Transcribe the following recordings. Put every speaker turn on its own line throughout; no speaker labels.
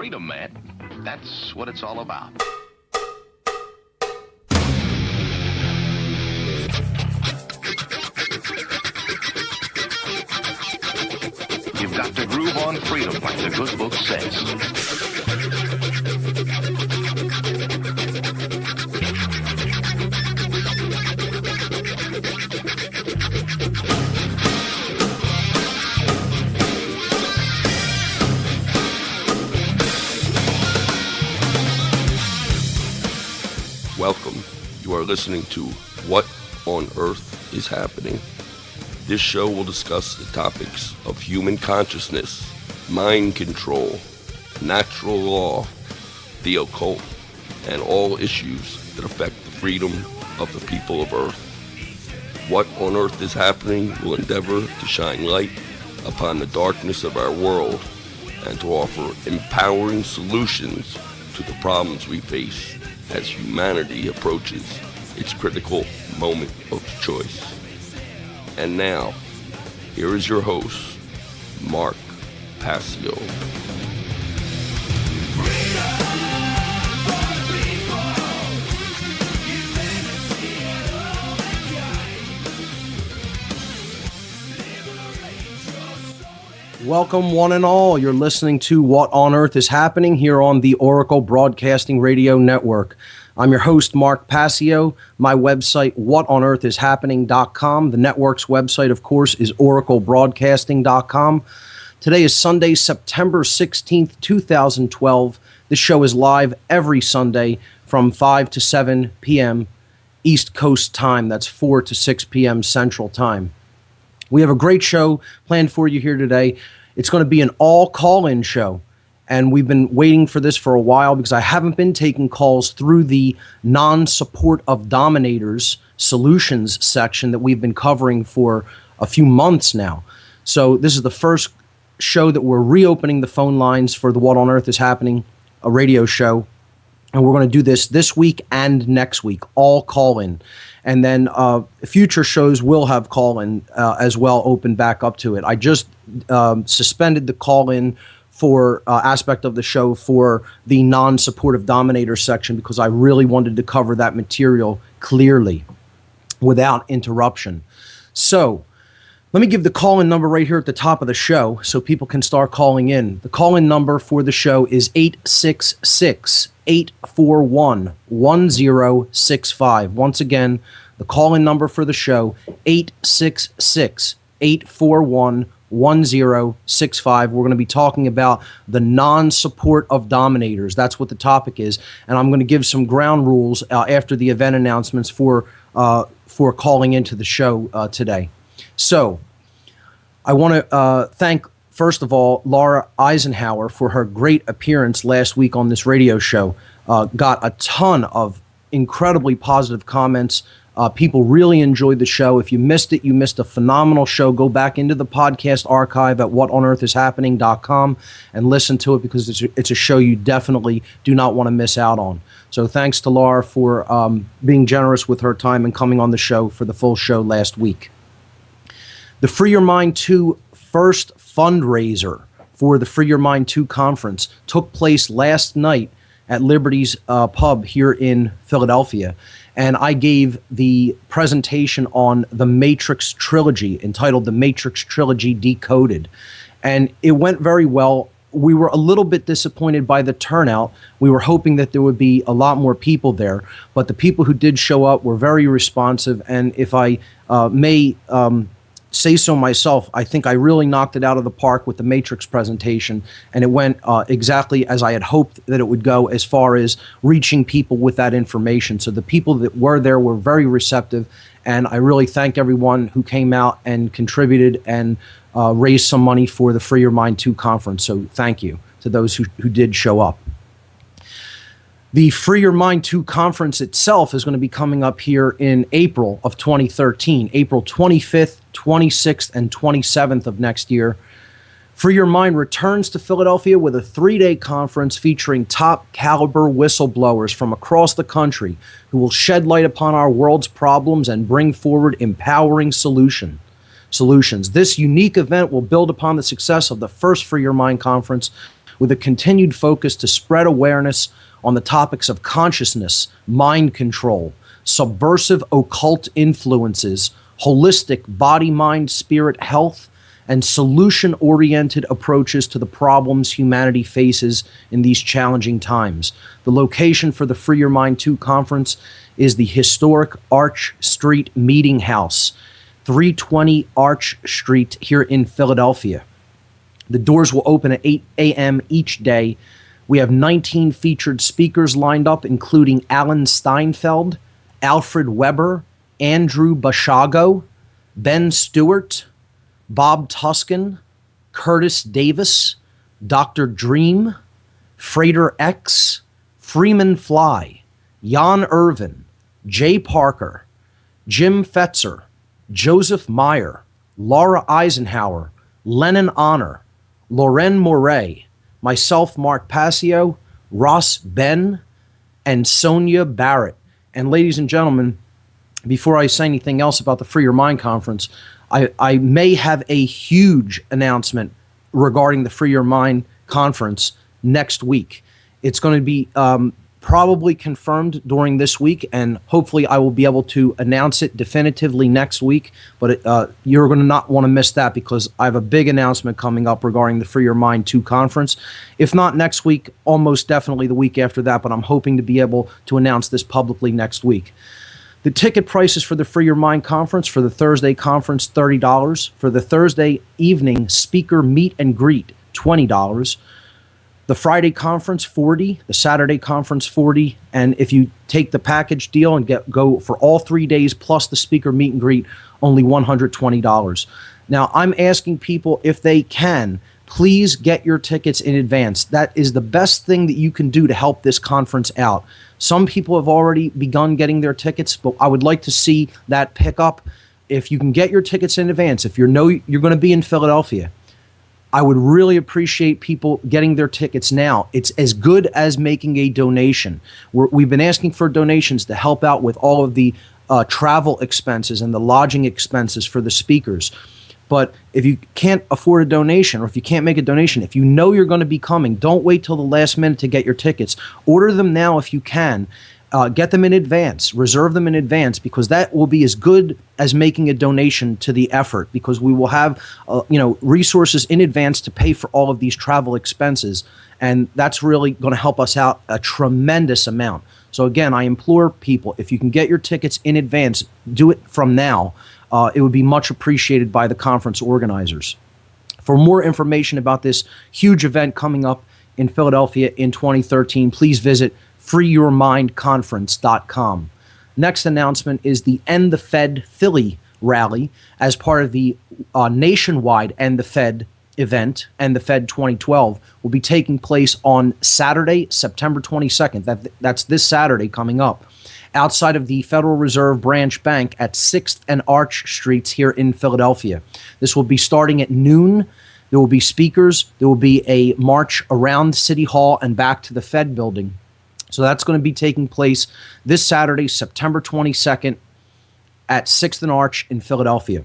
freedom, man. That's what it's all about. You've got to groove on freedom, like the good book says.
Welcome. You are listening to What on Earth is Happening. This show will discuss the topics of human consciousness, mind control, natural law, the occult, and all issues that affect the freedom of the people of Earth. What on Earth is Happening will endeavor to shine light upon the darkness of our world and to offer empowering solutions to the problems we face as humanity approaches its critical moment of choice. And now, here is your host, Mark Passio.
Welcome, one and all. You're listening to What on Earth is Happening here on the Oracle Broadcasting Radio Network. I'm your host, Mark Passio. My website, whatonearthishappening.com. The network's website, of course, is oraclebroadcasting.com. Today is Sunday, September 16th, 2012. This show is live every Sunday from 5 to 7 p.m. East Coast time. That's 4 to 6 p.m. Central time. We have a great show planned for you here today. It's going to be an all call-in show, and we've been waiting for this for a while because I haven't been taking calls through the non-support of dominators solutions section that we've been covering for a few months now. So this is the first show that we're reopening the phone lines for the What on Earth is Happening, a radio show. And we're going to do this week and next week, all call-in. And then future shows will have call-in as well, open back up to it. I just suspended the call-in for aspect of the show for the non-supportive dominator section because I really wanted to cover that material clearly without interruption. So let me give the call-in number right here at the top of the show so people can start calling in. The call-in number for the show is 866-841-1065. Once again, the call-in number for the show, 866-841-1065. We're going to be talking about the non-support of dominators. That's what the topic is. And I'm going to give some ground rules after the event announcements for calling into the show today. So I want to thank, first of all, Laura Eisenhower for her great appearance last week on this radio show. Got a ton of incredibly positive comments. People really enjoyed the show. If you missed it, you missed a phenomenal show. Go back into the podcast archive at whatonearthishappening.com and listen to it because it's a show you definitely do not want to miss out on. So thanks to Laura for being generous with her time and coming on the show for the full show last week. The Free Your Mind 2 first fundraiser for the Free Your Mind 2 conference took place last night at Liberty's Pub here in Philadelphia. And I gave the presentation on the Matrix Trilogy, entitled The Matrix Trilogy Decoded. And it went very well. We were a little bit disappointed by the turnout. We were hoping that there would be a lot more people there, but the people who did show up were very responsive. And if I may say so myself, I think I really knocked it out of the park with the Matrix presentation, and it went exactly as I had hoped that it would go as far as reaching people with that information. So the people that were there were very receptive, and I really thank everyone who came out and contributed and raised some money for the Free Your Mind 2 conference. So thank you to those who did show up. The Free Your Mind 2 conference itself is going to be coming up here in April of 2013, April 25th, 26th, and 27th of next year. Free Your Mind returns to Philadelphia with a 3-day conference featuring top caliber whistleblowers from across the country who will shed light upon our world's problems and bring forward empowering solutions. This unique event will build upon the success of the first Free Your Mind conference with a continued focus to spread awareness on the topics of consciousness, mind control, subversive occult influences, holistic body, mind, spirit health, and solution-oriented approaches to the problems humanity faces in these challenging times. The location for the Free Your Mind 2 conference is the historic Arch Street Meeting House, 320 Arch Street here in Philadelphia. The doors will open at 8 a.m. each day. We have 19 featured speakers lined up, including Alan Steinfeld, Alfred Weber, Andrew Bashago, Ben Stewart, Bob Tuscan, Curtis Davis, Dr. Dream, Freighter X, Freeman Fly, Jan Irvin, Jay Parker, Jim Fetzer, Joseph Meyer, Laura Eisenhower, Lennon Honor, Loren Moret, myself, Mark Passio, Ross Ben, and Sonia Barrett. And ladies and gentlemen, before I say anything else about the Free Your Mind Conference, I may have a huge announcement regarding the Free Your Mind Conference next week. It's going to be probably confirmed during this week, and hopefully I will be able to announce it definitively next week. But you're going to not want to miss that, because I have a big announcement coming up regarding the Free Your Mind 2 conference. If not next week, almost definitely the week after that, but I'm hoping to be able to announce this publicly next week. The ticket prices for the Free Your Mind Conference: for the Thursday conference, $30. For the Thursday evening speaker meet and greet, $20. The Friday conference, $40. The Saturday conference, $40. And if you take the package deal and go for all 3 days plus the speaker meet and greet, only $120. Now, I'm asking people, if they can, please get your tickets in advance. That is the best thing that you can do to help this conference out. Some people have already begun getting their tickets, but I would like to see that pick up. If you can get your tickets in advance, if you're going to be in Philadelphia, I would really appreciate people getting their tickets now. It's as good as making a donation. We've been asking for donations to help out with all of the travel expenses and the lodging expenses for the speakers. But if you can't afford a donation, or if you can't make a donation, if you know you're going to be coming, don't wait till the last minute to get your tickets. Order them now if you can. Get them in advance. Reserve them in advance, because that will be as good as making a donation to the effort, because we will have resources in advance to pay for all of these travel expenses, and that's really going to help us out a tremendous amount. So again, I implore people, if you can get your tickets in advance, do it from now. It would be much appreciated by the conference organizers. For more information about this huge event coming up in Philadelphia in 2013, please visit freeyourmindconference.com. Next announcement is the End the Fed Philly rally as part of the nationwide End the Fed event. End the Fed 2012 will be taking place on Saturday, September 22nd. That's this Saturday coming up, outside of the Federal Reserve Branch Bank at 6th and Arch Streets here in Philadelphia. This will be starting at noon. There will be speakers. There will be a march around City Hall and back to the Fed building. So that's going to be taking place this Saturday, September 22nd at 6th and Arch in Philadelphia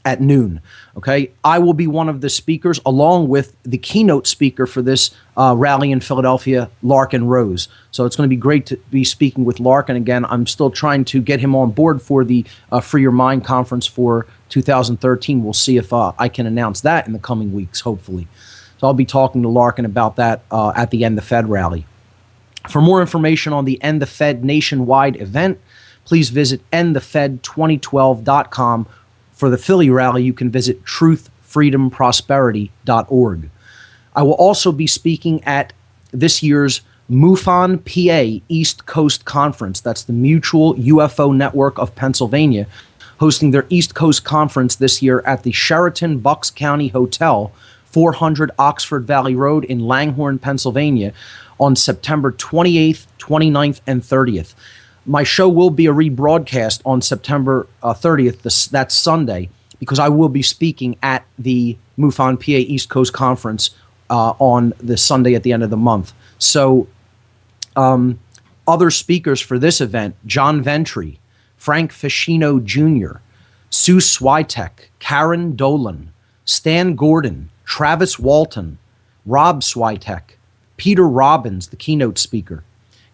at noon. Okay, I will be one of the speakers, along with the keynote speaker for this rally in Philadelphia, Larkin Rose. So it's going to be great to be speaking with Larkin again. I'm still trying to get him on board for the Free Your Mind conference for 2013. We'll see if I can announce that in the coming weeks, hopefully. So I'll be talking to Larkin about that at the End the Fed rally. For more information on the End the Fed nationwide event, please visit endthefed2012.com. For the Philly rally, you can visit truthfreedomprosperity.org. I will also be speaking at this year's MUFON PA East Coast Conference. That's the Mutual UFO Network of Pennsylvania, hosting their East Coast Conference this year at the Sheraton Bucks County Hotel, 400 Oxford Valley Road in Langhorne, Pennsylvania, on September 28th, 29th, and 30th. My show will be a rebroadcast on September 30th, that's Sunday, because I will be speaking at the MUFON PA East Coast Conference on the Sunday at the end of the month. So other speakers for this event: John Ventry, Frank Ficino Jr., Sue Switek, Karen Dolan, Stan Gordon, Travis Walton, Rob Switek, Peter Robbins, the keynote speaker,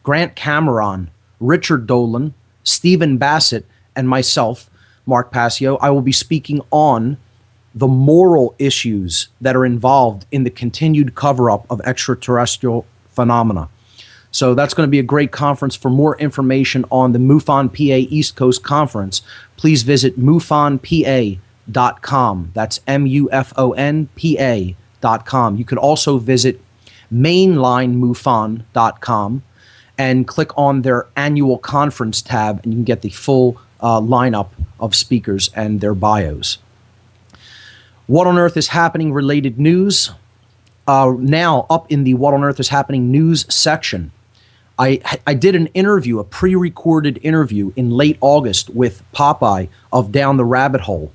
Grant Cameron, Richard Dolan, Stephen Bassett, and myself, Mark Passio. I will be speaking on the moral issues that are involved in the continued cover-up of extraterrestrial phenomena. So that's going to be a great conference. For more information on the MUFON PA East Coast Conference, please visit MUFONPA.com. That's MUFONPA.com. You could also visit mainlinemufon.com and click on their annual conference tab, and you can get the full lineup of speakers and their bios. What on Earth is Happening related news. Now up in the What on Earth is Happening news section, I did an interview, a pre-recorded interview in late August with Popeye of Down the Rabbit Hole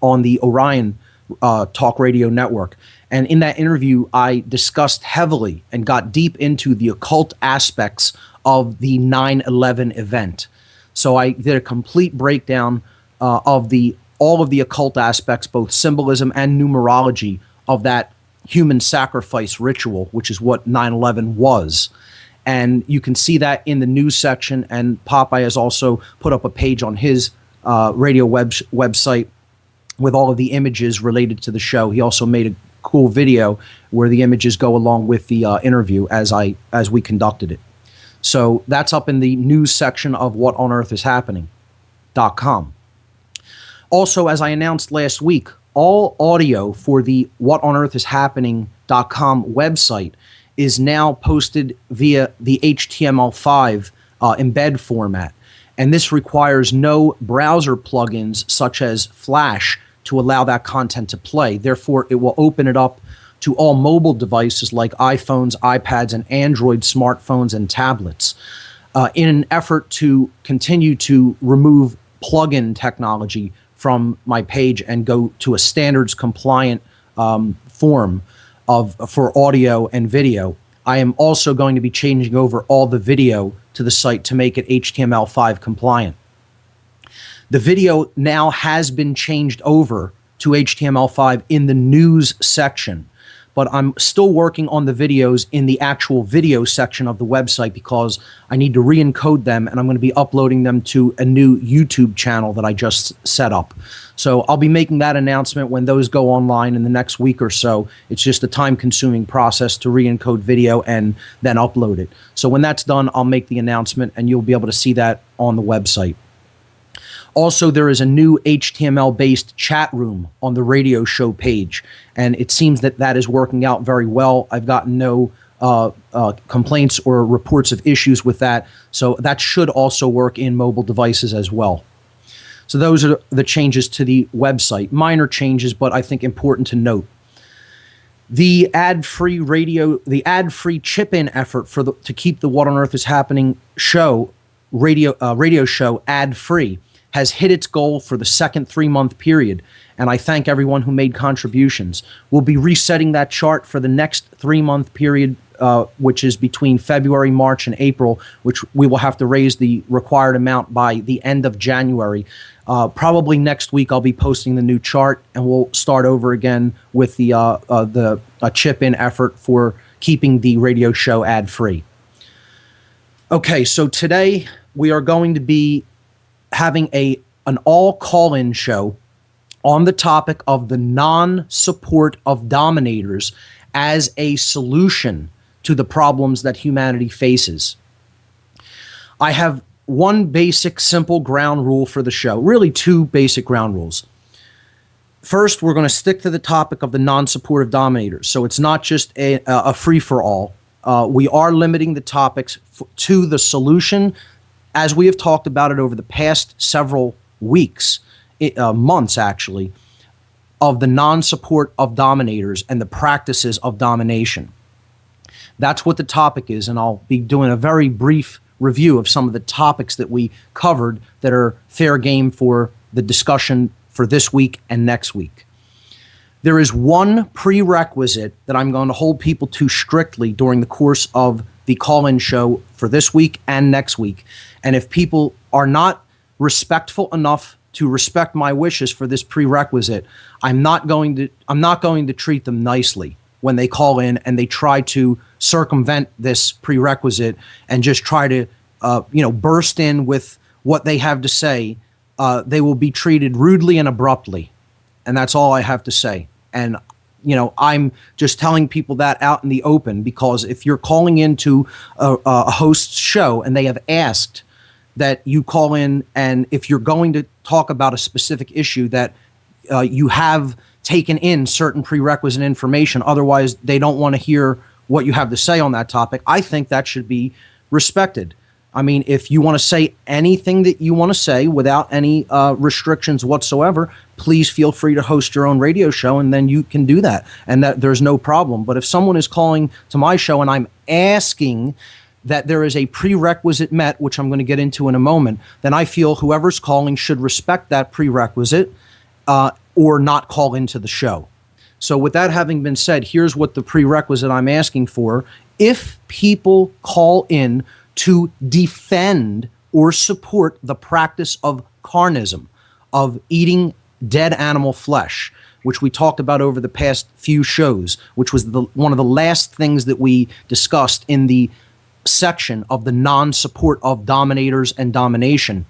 on the Orion Talk Radio Network. And in that interview, I discussed heavily and got deep into the occult aspects of the 9/11 event. So I did a complete breakdown of all of the occult aspects, both symbolism and numerology, of that human sacrifice ritual, which is what 9/11 was. And you can see that in the news section, and Popeye has also put up a page on his radio website with all of the images related to the show. He also made a cool video where the images go along with the interview as we conducted it. So that's up in the news section of whatonearthishappening.com. Also, as I announced last week, all audio for the whatonearthishappening.com website is now posted via the HTML5 embed format. And this requires no browser plugins such as Flash to allow that content to play. Therefore, it will open it up to all mobile devices like iPhones, iPads, and Android smartphones and tablets. In an effort to continue to remove plugin technology from my page and go to a standards compliant form for audio and video, I am also going to be changing over all the video to the site to make it HTML5 compliant. The video now has been changed over to HTML5 in the news section, but I'm still working on the videos in the actual video section of the website because I need to re-encode them, and I'm going to be uploading them to a new YouTube channel that I just set up. So I'll be making that announcement when those go online in the next week or so. It's just a time-consuming process to re-encode video and then upload it. So when that's done, I'll make the announcement, and you'll be able to see that on the website. Also, there is a new HTML-based chat room on the radio show page, and it seems that that is working out very well. I've gotten no complaints or reports of issues with that, so that should also work in mobile devices as well. So those are the changes to the website. Minor changes, but I think important to note. The ad-free chip-in effort to keep the What on Earth is Happening radio show ad-free has hit its goal for the second 3-month period, and I thank everyone who made contributions. We'll be resetting that chart for the next 3-month period, which is between February, March, and April, which we will have to raise the required amount by the end of January. Probably next week I'll be posting the new chart, and we'll start over again with the chip-in effort for keeping the radio show ad-free. Okay, so today we are going to be having an all call-in show on the topic of the non-support of dominators as a solution to the problems that humanity faces. I have one basic, simple ground rule for the show, really two basic ground rules. First, we're going to stick to the topic of the non-support of dominators, so it's not just a free-for-all. We are limiting the topics to the solution, as we have talked about it over the past several weeks, months actually, of the non-support of dominators and the practices of domination. That's what the topic is, and I'll be doing a very brief review of some of the topics that we covered that are fair game for the discussion for this week and next week. There is one prerequisite that I'm going to hold people to strictly during the course of the call-in show for this week and next week. And if people are not respectful enough to respect my wishes for this prerequisite, I'm not going to treat them nicely. when they call in and they try to circumvent this prerequisite and just try to, burst in with what they have to say. They will be treated rudely and abruptly. And that's all I have to say. And, I'm just telling people that out in the open, because if you're calling into a host's show and they have asked that you call in, and if you're going to talk about a specific issue, that you have taken in certain prerequisite information, otherwise they don't want to hear what you have to say on that topic, I think that should be respected. I mean, if you want to say anything that you want to say without any restrictions whatsoever, please feel free to host your own radio show, and then you can do that, and that there's no problem. But if someone is calling to my show and I'm asking that there is a prerequisite met, which I'm going to get into in a moment, then I feel whoever's calling should respect that prerequisite or not call into the show. So with that having been said, here's what the prerequisite I'm asking for. If people call in to defend or support the practice of carnism, of eating dead animal flesh, which we talked about over the past few shows, which was one of the last things that we discussed in the section of the non-support of dominators and domination.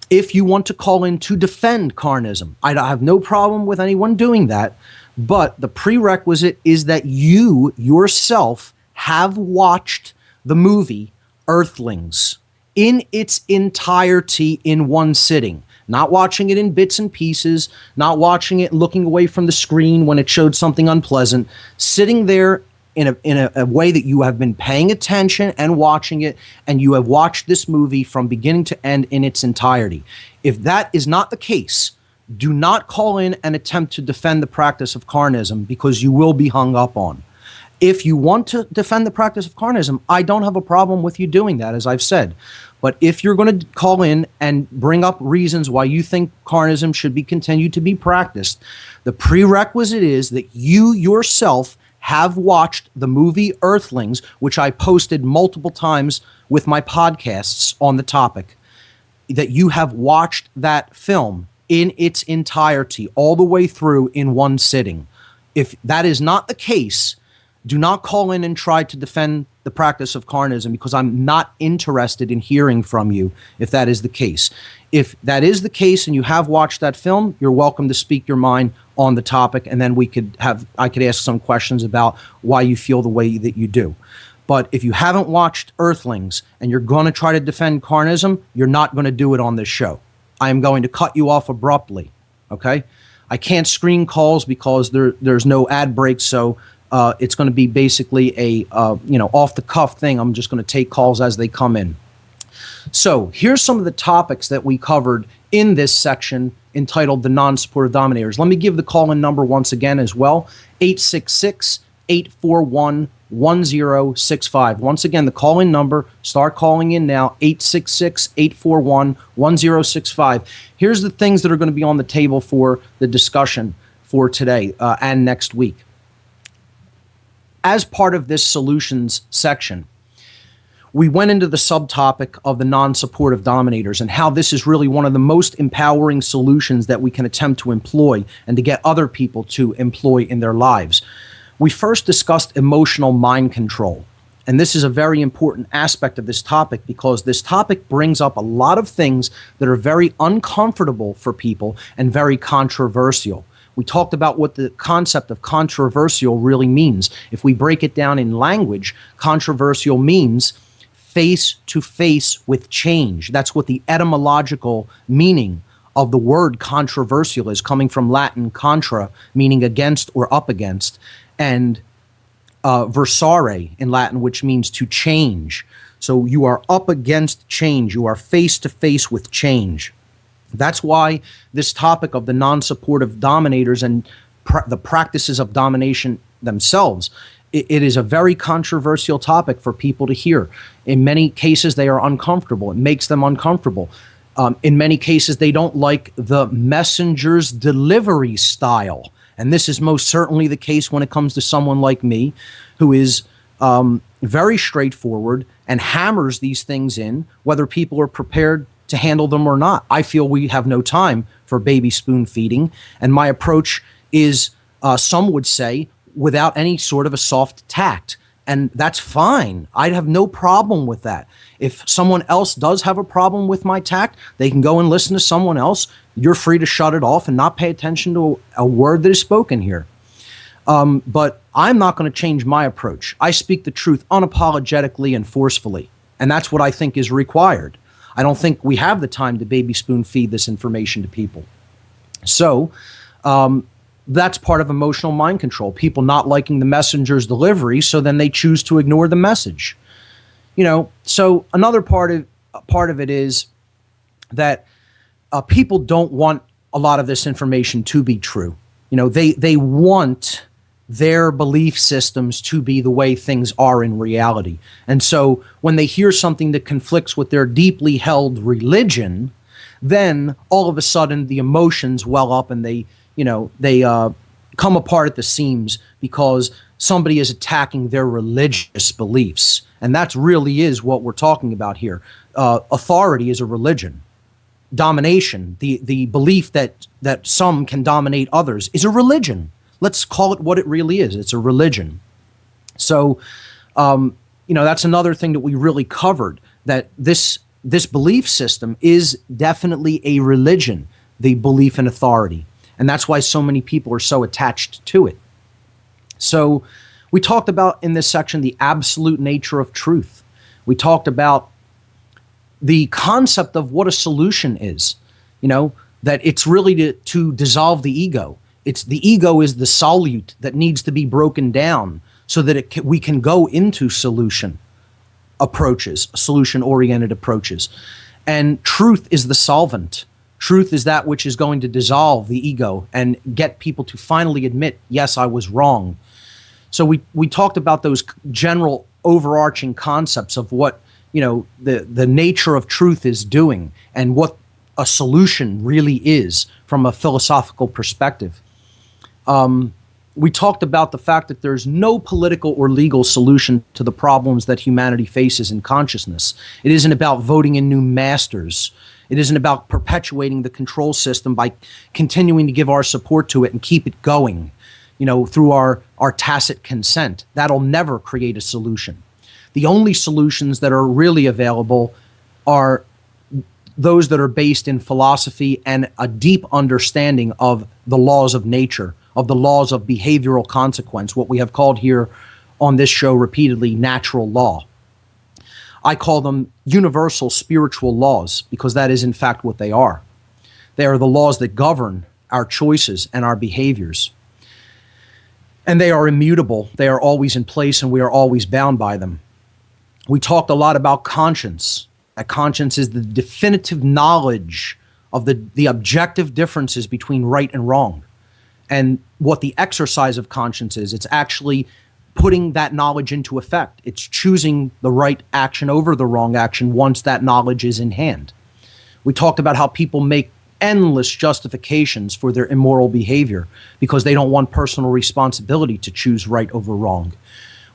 If you want to call in to defend carnism, I have no problem with anyone doing that, but the prerequisite is that you yourself have watched the movie Earthlings in its entirety in one sitting, not watching it in bits and pieces, not watching it looking away from the screen when it showed something unpleasant, sitting there in a way that you have been paying attention and watching it, and you have watched this movie from beginning to end in its entirety. If that is not the case, do not call in and attempt to defend the practice of carnism, because you will be hung up on. If you want to defend the practice of carnism, I don't have a problem with you doing that, as I've said. But if you're going to call in and bring up reasons why you think carnism should be continued to be practiced, the prerequisite is that you yourself have watched the movie Earthlings, which I posted multiple times with my podcasts on the topic, that you have watched that film in its entirety, all the way through in one sitting. If that is not the case, do not call in and try to defend the practice of carnism, because I'm not interested in hearing from you if that is the case. If that is the case and you have watched that film, you're welcome to speak your mind on the topic, and then I could ask some questions about why you feel the way that you do. But if you haven't watched Earthlings and you're going to try to defend carnism, you're not going to do it on this show. I am going to cut you off abruptly, okay? I can't screen calls because there's no ad breaks, so it's going to be basically a off-the-cuff thing. I'm just going to take calls as they come in. So here's some of the topics that we covered in this section entitled The Non-Supportive Dominators. Let me give the call-in number once again as well, 866-841-1065. Once again, the call-in number, start calling in now, 866-841-1065. Here's the things that are going to be on the table for the discussion for today and next week. As part of this solutions section, we went into the subtopic of the non-supportive dominators and how this is really one of the most empowering solutions that we can attempt to employ and to get other people to employ in their lives. We first discussed emotional mind control, and this is a very important aspect of this topic, because this topic brings up a lot of things that are very uncomfortable for people and very controversial. We talked about what the concept of controversial really means. If we break it down in language, controversial means face to face with change. That's what the etymological meaning of the word controversial is, coming from Latin contra, meaning against or up against, and versare in Latin, which means to change. So you are up against change. You are face to face with change. That's why this topic of the non-supportive dominators and the practices of domination themselves, it is a very controversial topic for people to hear. In many cases, they are uncomfortable. It makes them uncomfortable. In many cases, they don't like the messenger's delivery style. And this is most certainly the case when it comes to someone like me, who is very straightforward and hammers these things in, whether people are prepared to handle them or not. I feel we have no time for baby spoon feeding. And my approach is, some would say, without any sort of a soft tact. And that's fine. I'd have no problem with that. If someone else does have a problem with my tact, they can go and listen to someone else. You're free to shut it off and not pay attention to a word that is spoken here. But I'm not going to change my approach. I speak the truth unapologetically and forcefully. And that's what I think is required. I don't think we have the time to baby spoon feed this information to people. So that's part of emotional mind control. People not liking the messenger's delivery, so then they choose to ignore the message. So another part of it is that people don't want a lot of this information to be true. They want their belief systems to be the way things are in reality. And so when they hear something that conflicts with their deeply held religion, then all of a sudden the emotions well up and they come apart at the seams because somebody is attacking their religious beliefs. And that really is what we're talking about here. Authority is a religion. Domination, the belief that some can dominate others, is a religion. Let's call it what it really is. It's a religion. So, that's another thing that we really covered, that this belief system is definitely a religion, the belief in authority. And that's why so many people are so attached to it. So we talked about in this section the absolute nature of truth. We talked about the concept of what a solution is, that it's really to dissolve the ego. The ego is the solute that needs to be broken down so that we can go into solution-oriented approaches. And truth is the solvent. Truth is that which is going to dissolve the ego and get people to finally admit, yes, I was wrong. So we talked about those general overarching concepts of what the nature of truth is doing and what a solution really is from a philosophical perspective. We talked about the fact that there's no political or legal solution to the problems that humanity faces in consciousness. It isn't about voting in new masters. It isn't about perpetuating the control system by continuing to give our support to it and keep it going, through our tacit consent. That'll never create a solution. The only solutions that are really available are those that are based in philosophy and a deep understanding of the laws of nature, of the laws of behavioral consequence, what we have called here on this show repeatedly natural law. I call them universal spiritual laws because that is in fact what they are. They are the laws that govern our choices and our behaviors. And they are immutable. They are always in place and we are always bound by them. We talked a lot about conscience. That conscience is the definitive knowledge of the objective differences between right and wrong. And what the exercise of conscience is, it's actually putting that knowledge into effect. It's choosing the right action over the wrong action once that knowledge is in hand. We talked about how people make endless justifications for their immoral behavior because they don't want personal responsibility to choose right over wrong.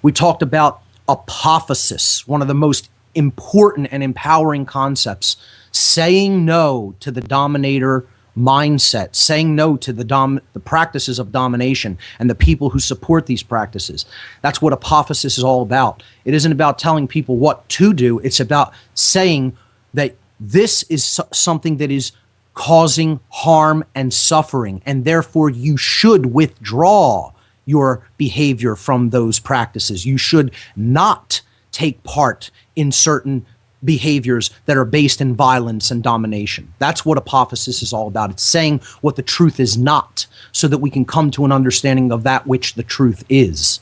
We talked about apophasis, one of the most important and empowering concepts, saying no to the dominator mindset, saying no to the practices of domination and the people who support these practices. That's what apophasis is all about. It isn't about telling people what to do. It's about saying that this is something that is causing harm and suffering, and therefore you should withdraw your behavior from those practices. You should not take part in certain behaviors that are based in violence and domination. That's what apophasis is all about. It's saying what the truth is not so that we can come to an understanding of that which the truth is.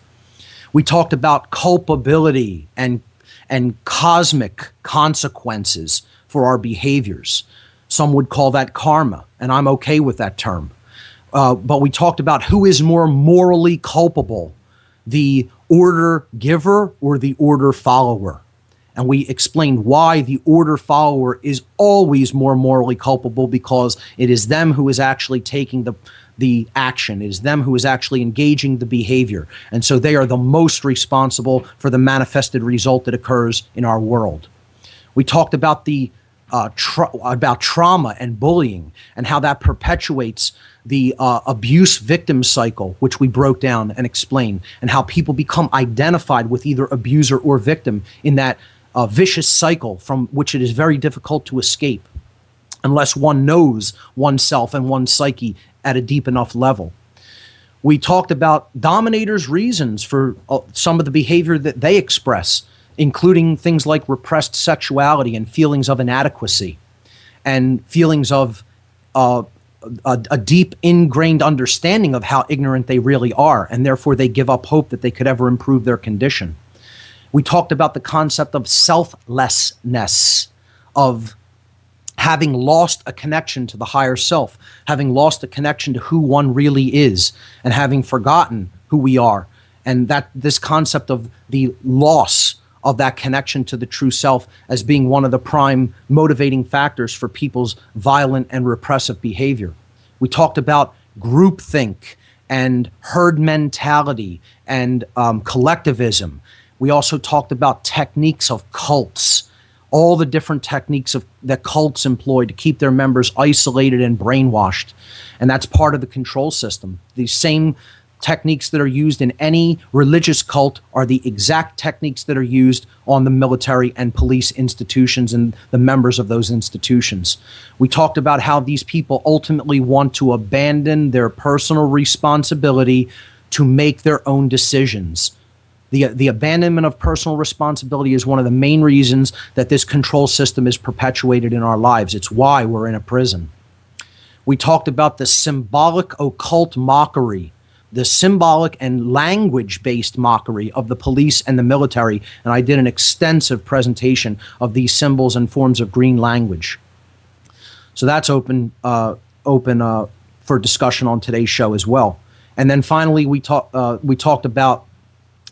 We talked about culpability and cosmic consequences for our behaviors. Some would call that karma, and I'm okay with that term. But we talked about who is more morally culpable, the order giver or the order follower. And we explained why the order follower is always more morally culpable, because it is them who is actually taking the action. It is them who is actually engaging the behavior. And so they are the most responsible for the manifested result that occurs in our world. We talked about the about trauma and bullying, and how that perpetuates the abuse victim cycle, which we broke down and explained, and how people become identified with either abuser or victim in that vicious cycle from which it is very difficult to escape unless one knows oneself and one's psyche at a deep enough level. We talked about dominators' reasons for some of the behavior that they express, including things like repressed sexuality and feelings of inadequacy and feelings of a deep ingrained understanding of how ignorant they really are, and therefore they give up hope that they could ever improve their condition. We talked about the concept of selflessness, of having lost a connection to the higher self, having lost a connection to who one really is, and having forgotten who we are. And that this concept of the loss of that connection to the true self as being one of the prime motivating factors for people's violent and repressive behavior. We talked about groupthink and herd mentality and collectivism. We also talked about techniques of cults, all the different techniques that cults employ to keep their members isolated and brainwashed. And that's part of the control system. These same techniques that are used in any religious cult are the exact techniques that are used on the military and police institutions and the members of those institutions. We talked about how these people ultimately want to abandon their personal responsibility to make their own decisions. The abandonment of personal responsibility is one of the main reasons that this control system is perpetuated in our lives. It's why we're in a prison. We talked about the symbolic occult mockery, the symbolic and language-based mockery of the police and the military, and I did an extensive presentation of these symbols and forms of green language. So that's open for discussion on today's show as well. And then finally, we talked about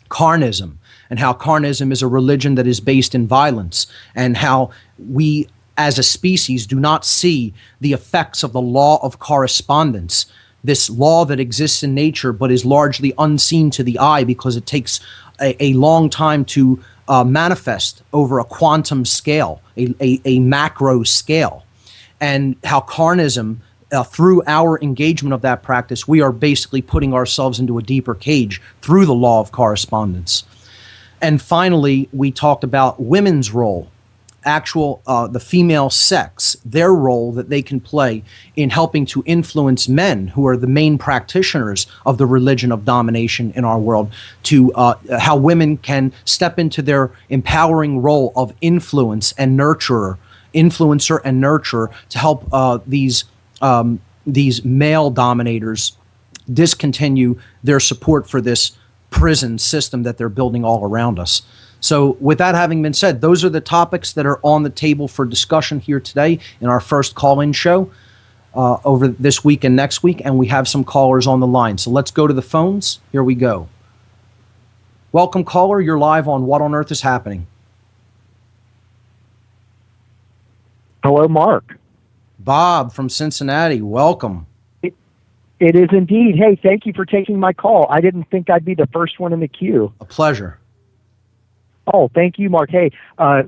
carnism, and how carnism is a religion that is based in violence, and how we as a species do not see the effects of the law of correspondence, this law that exists in nature but is largely unseen to the eye because it takes a long time to manifest over a quantum scale, a macro scale, and how carnism, through our engagement of that practice, we are basically putting ourselves into a deeper cage through the law of correspondence. And finally, we talked about women's role, the female sex, their role that they can play in helping to influence men who are the main practitioners of the religion of domination in our world, to how women can step into their empowering role of influencer and nurturer to help these male dominators discontinue their support for this prison system that they're building all around us. So with that having been said, those are the topics that are on the table for discussion here today in our first call-in show over this week and next week, and we have some callers on the line. So let's go to the phones. Here we go. Welcome, caller. You're live on What on Earth is Happening.
Hello, Mark.
Bob from Cincinnati, welcome.
It is indeed. Hey, thank you for taking my call. I didn't think I'd be the first one in the queue.
A pleasure.
Oh, thank you, Mark. Hey,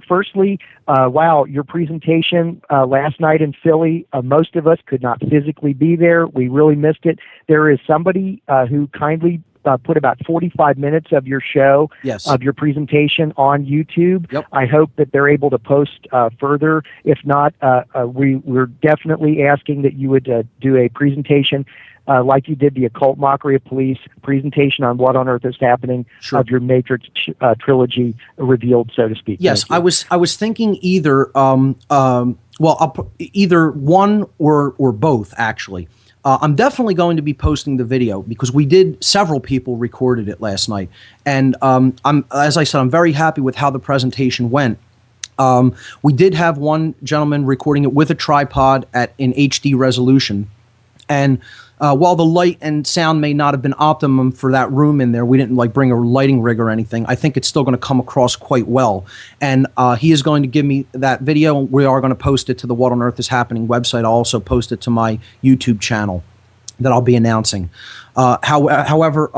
firstly, wow, your presentation last night in Philly, most of us could not physically be there. We really missed it. There is somebody who kindly put about 45 minutes of your show,
yes,
of your presentation on YouTube.
Yep.
I hope that they're able to post further. If not, we're definitely asking that you would do a presentation like you did the Occult Mockery of Police presentation on What on Earth is Happening,
sure,
of your Matrix trilogy revealed, so to speak.
Yes, I was thinking either either one or both, actually. I'm definitely going to be posting the video because several people recorded it last night. And as I said, I'm very happy with how the presentation went. We did have one gentleman recording it with a tripod in HD resolution. And while the light and sound may not have been optimum for that room in there, we didn't bring a lighting rig or anything. I think it's still going to come across quite well. And he is going to give me that video. We are going to post it to the What on Earth is Happening website. I'll also post it to my YouTube channel that I'll be announcing. However,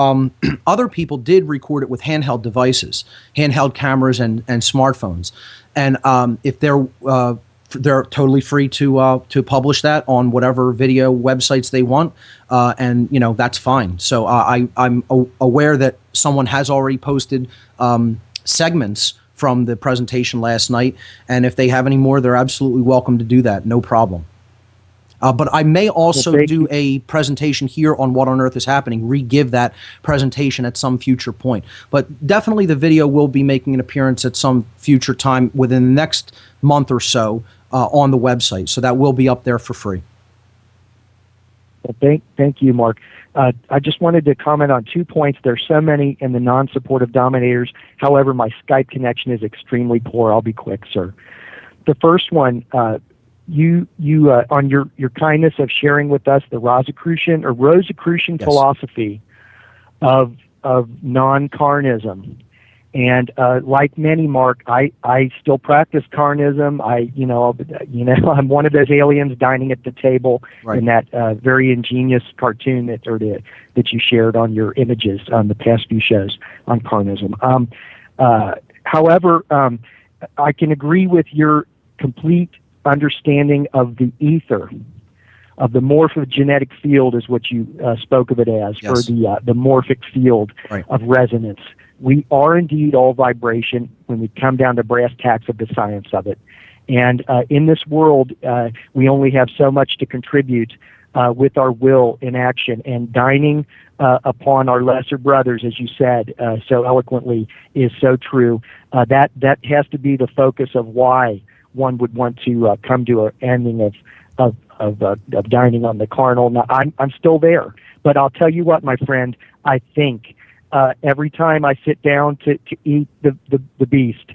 other people did record it with handheld devices, handheld cameras and smartphones. And if they're they're totally free to publish that on whatever video websites they want, and that's fine. So I'm aware that someone has already posted segments from the presentation last night, and if they have any more, they're absolutely welcome to do that. No problem. But I may also do a presentation here on What on Earth is Happening, re-give that presentation at some future point. But definitely the video will be making an appearance at some future time within the next month or so on the website. So that will be up there for free.
Well, thank you, Mark. I just wanted to comment on 2 points. There's so many in the non-supportive dominators. However, my Skype connection is extremely poor. I'll be quick, sir. The first one, you on your kindness of sharing with us the Rosicrucian
Yes.
philosophy of non-carnism, and like many, Mark, I still practice carnism. I'm one of those aliens dining at the table in that very ingenious cartoon that you shared on your images on the past few shows on carnism. However, I can agree with your complete understanding of the ether, of the morphogenetic field is what you spoke of it as,
Yes.
or the morphic field of resonance. We are indeed all vibration when we come down to brass tacks of the science of it. And in this world, we only have so much to contribute with our will in action, and dining upon our lesser brothers, as you said so eloquently, is so true. That has to be the focus of why one would want to come to an ending of dining on the carnal. Now, I'm still there, but I'll tell you what, my friend, I think every time I sit down to eat the beast,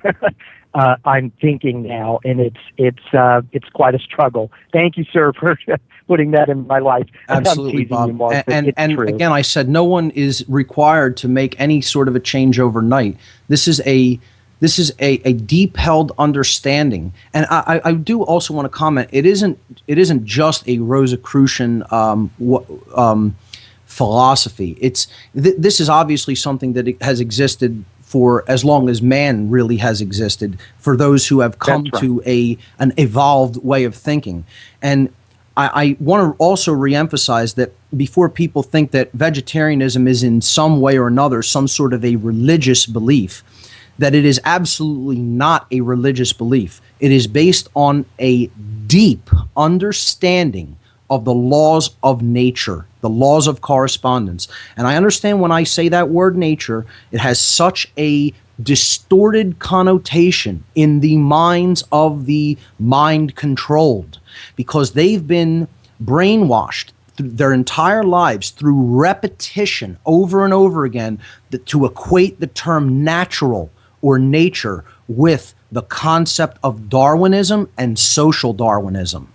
I'm thinking now, and it's quite a struggle. Thank you, sir, for putting that in my life.
Absolutely, Bob.
You, Mark,
and
true.
Again, I said no one is required to make any sort of a change overnight. This is a deep held understanding, and I do also want to comment. It isn't just a Rosicrucian philosophy. This is obviously something that has existed for as long as man really has existed, for those who have come to an evolved way of thinking. And I want to also reemphasize that before people think that vegetarianism is in some way or another some sort of a religious belief, that it is absolutely not a religious belief. It is based on a deep understanding of the laws of nature, the laws of correspondence. And I understand when I say that word nature, it has such a distorted connotation in the minds of the mind-controlled, because they've been brainwashed their entire lives through repetition over and over again to equate the term natural or nature with the concept of Darwinism and social Darwinism.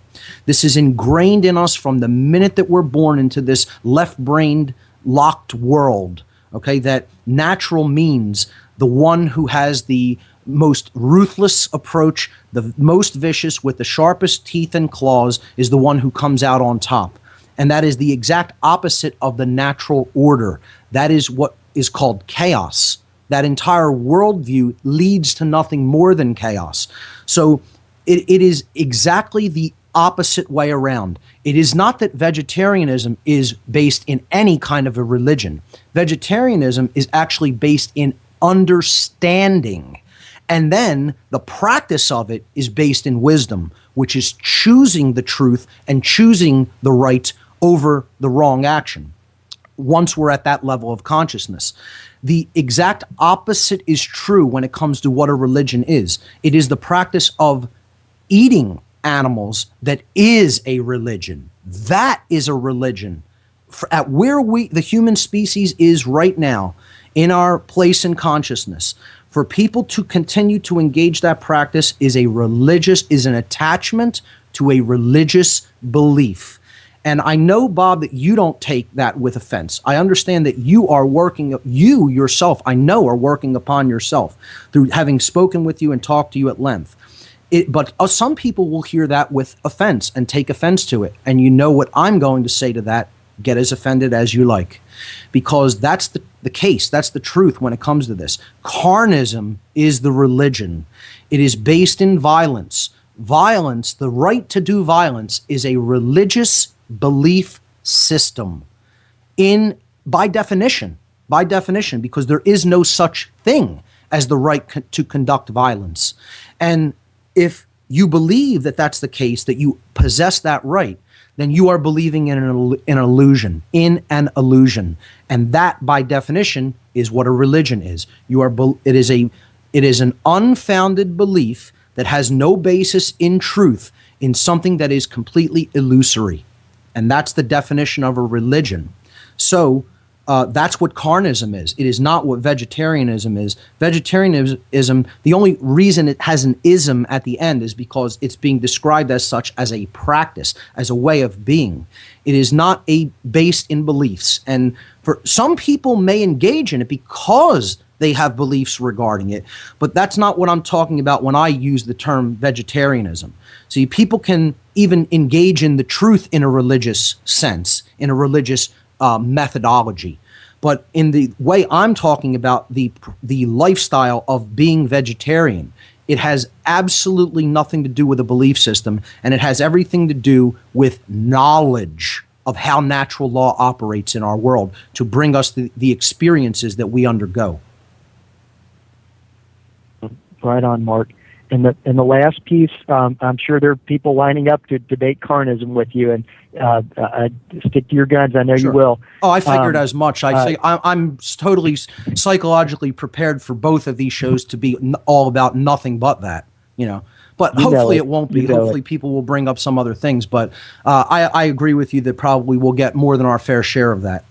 This is ingrained in us from the minute that we're born into this left-brained locked world, okay, that natural means the one who has the most ruthless approach, the most vicious with the sharpest teeth and claws, is the one who comes out on top. And that is the exact opposite of the natural order. That is what is called chaos. That entire worldview leads to nothing more than chaos. So it is exactly the opposite way around. It is not that vegetarianism is based in any kind of a religion. Vegetarianism is actually based in understanding. And then the practice of it is based in wisdom, which is choosing the truth and choosing the right over the wrong action. Once we're at that level of consciousness, the exact opposite is true when it comes to what a religion is. It is the practice of eating animals that is a religion. That is a religion. At where the human species is right now, in our place in consciousness, for people to continue to engage that practice is an attachment to a religious belief. And I know, Bob, that you don't take that with offense. I understand that you yourself, I know, are working upon yourself through having spoken with you and talked to you at length. But some people will hear that with offense and take offense to it. And you know what I'm going to say to that: get as offended as you like. Because that's the case. That's the truth when it comes to this. Carnism is the religion. It is based in violence. Violence, the right to do violence, is a religious belief system by definition, because there is no such thing as the right to conduct violence. And if you believe that that's the case, that you possess that right, then you are believing in an illusion, and that, by definition, is what a religion is. It is an unfounded belief that has no basis in truth, in something that is completely illusory, and that's the definition of a religion. So that's what carnism is. It is not what vegetarianism is. Vegetarianism, the only reason it has an ism at the end is because it's being described as such, as a practice, as a way of being. It is not based in beliefs. And for some people may engage in it because they have beliefs regarding it, but that's not what I'm talking about when I use the term vegetarianism. See, people can even engage in the truth in a religious sense, in a religious methodology. But in the way I'm talking about the lifestyle of being vegetarian, it has absolutely nothing to do with a belief system, and it has everything to do with knowledge of how natural law operates in our world to bring us the experiences that we undergo.
Right on, Mark. And the last piece, I'm sure there are people lining up to debate carnism with you, and stick to your guns. I know
Sure.
you will.
Oh, I figured as much. I'm totally psychologically prepared for both of these shows to be all about nothing but that, But hopefully it won't be. Hopefully people will bring up some other things. But I agree with you that probably we'll get more than our fair share of that.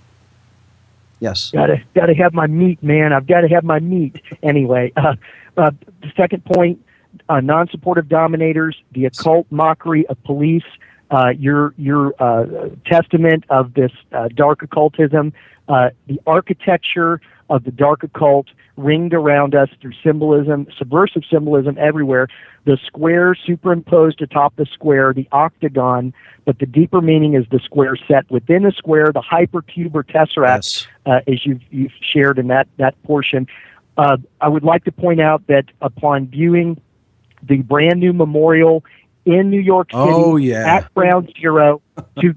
Yes.
Gotta have my meat, man. I've got to have my meat. Anyway, the second point. Non-supportive dominators, the occult mockery of police, your testament of this dark occultism, the architecture of the dark occult ringed around us through symbolism, subversive symbolism everywhere, the square superimposed atop the square, the octagon, but the deeper meaning is the square set within a square, the hypercube or tesseract, as you've shared in that portion. I would like to point out that upon viewing the brand new memorial in New York City at Ground Zero to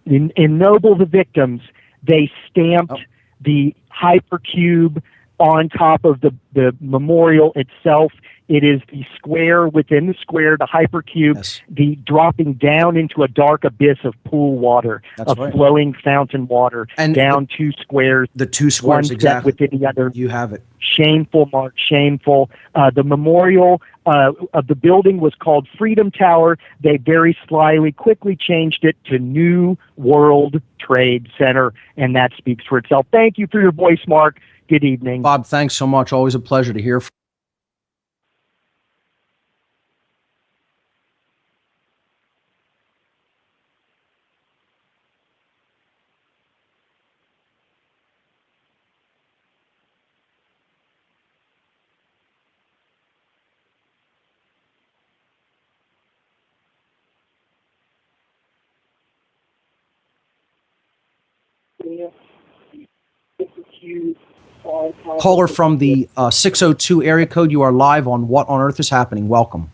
ennoble the victims, they stamped the hypercube on top of the memorial itself. It is the square within the square, the hypercube, the dropping down into a dark abyss of pool water, flowing fountain water, and down two squares.
The two squares,
one
exactly.
Set within the other.
You have it.
Shameful, Mark, shameful. The memorial of the building was called Freedom Tower. They very slyly, quickly changed it to New World Trade Center, and that speaks for itself. Thank you for your voice, Mark. Good evening.
Bob, thanks so much. Always a pleasure to hear from you. Caller from the 602 area code, you are live on What on Earth is Happening. Welcome.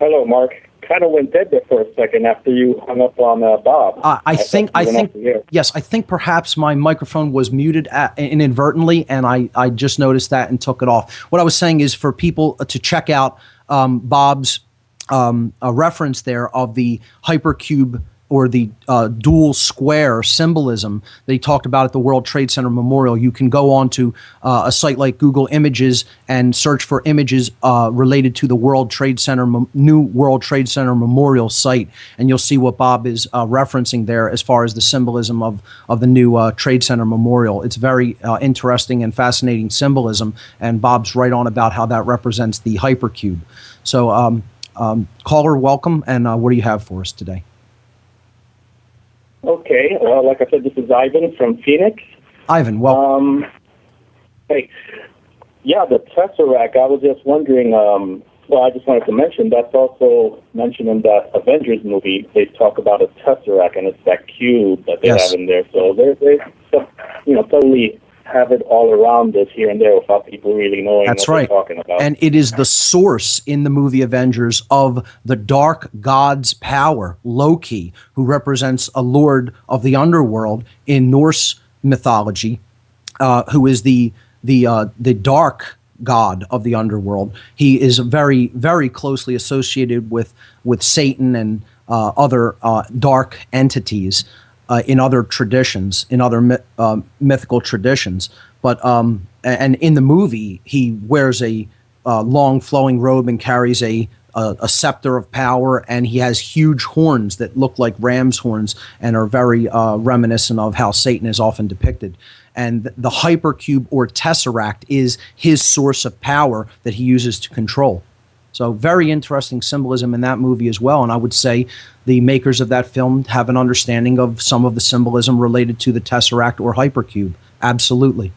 Hello, Mark. Kind of went dead there for a second after you hung up on Bob.
I think perhaps my microphone was muted inadvertently, and I just noticed that and took it off. What I was saying is for people to check out Bob's a reference there of the hypercube or the dual square symbolism that he talked about at the World Trade Center Memorial. You can go on to a site like Google Images and search for images related to the World Trade Center, new World Trade Center Memorial site, and you'll see what Bob is referencing there as far as the symbolism of the new Trade Center Memorial. It's very interesting and fascinating symbolism, and Bob's right on about how that represents the hypercube. So caller, welcome, and what do you have for us today?
Okay, like I said, this is Ivan from Phoenix.
Ivan, welcome.
Hey, yeah, the Tesseract, I was just wondering, I just wanted to mention, that's also mentioned in that Avengers movie. They talk about a Tesseract, and it's that cube that they have in there. So they're totally have it all around us here and there without people really knowing
That's
what
right.
they're talking about.
And it is the source in the movie Avengers of the dark god's power, Loki, who represents a lord of the underworld in Norse mythology, who is the dark god of the underworld. He is very, very closely associated with Satan and other dark entities in other traditions, in other mythical traditions. But and in the movie, he wears a long flowing robe and carries a scepter of power, and he has huge horns that look like ram's horns and are very reminiscent of how Satan is often depicted. And the hypercube or tesseract is his source of power that he uses to control. So very interesting symbolism in that movie as well. And I would say the makers of that film have an understanding of some of the symbolism related to the tesseract or hypercube. Absolutely.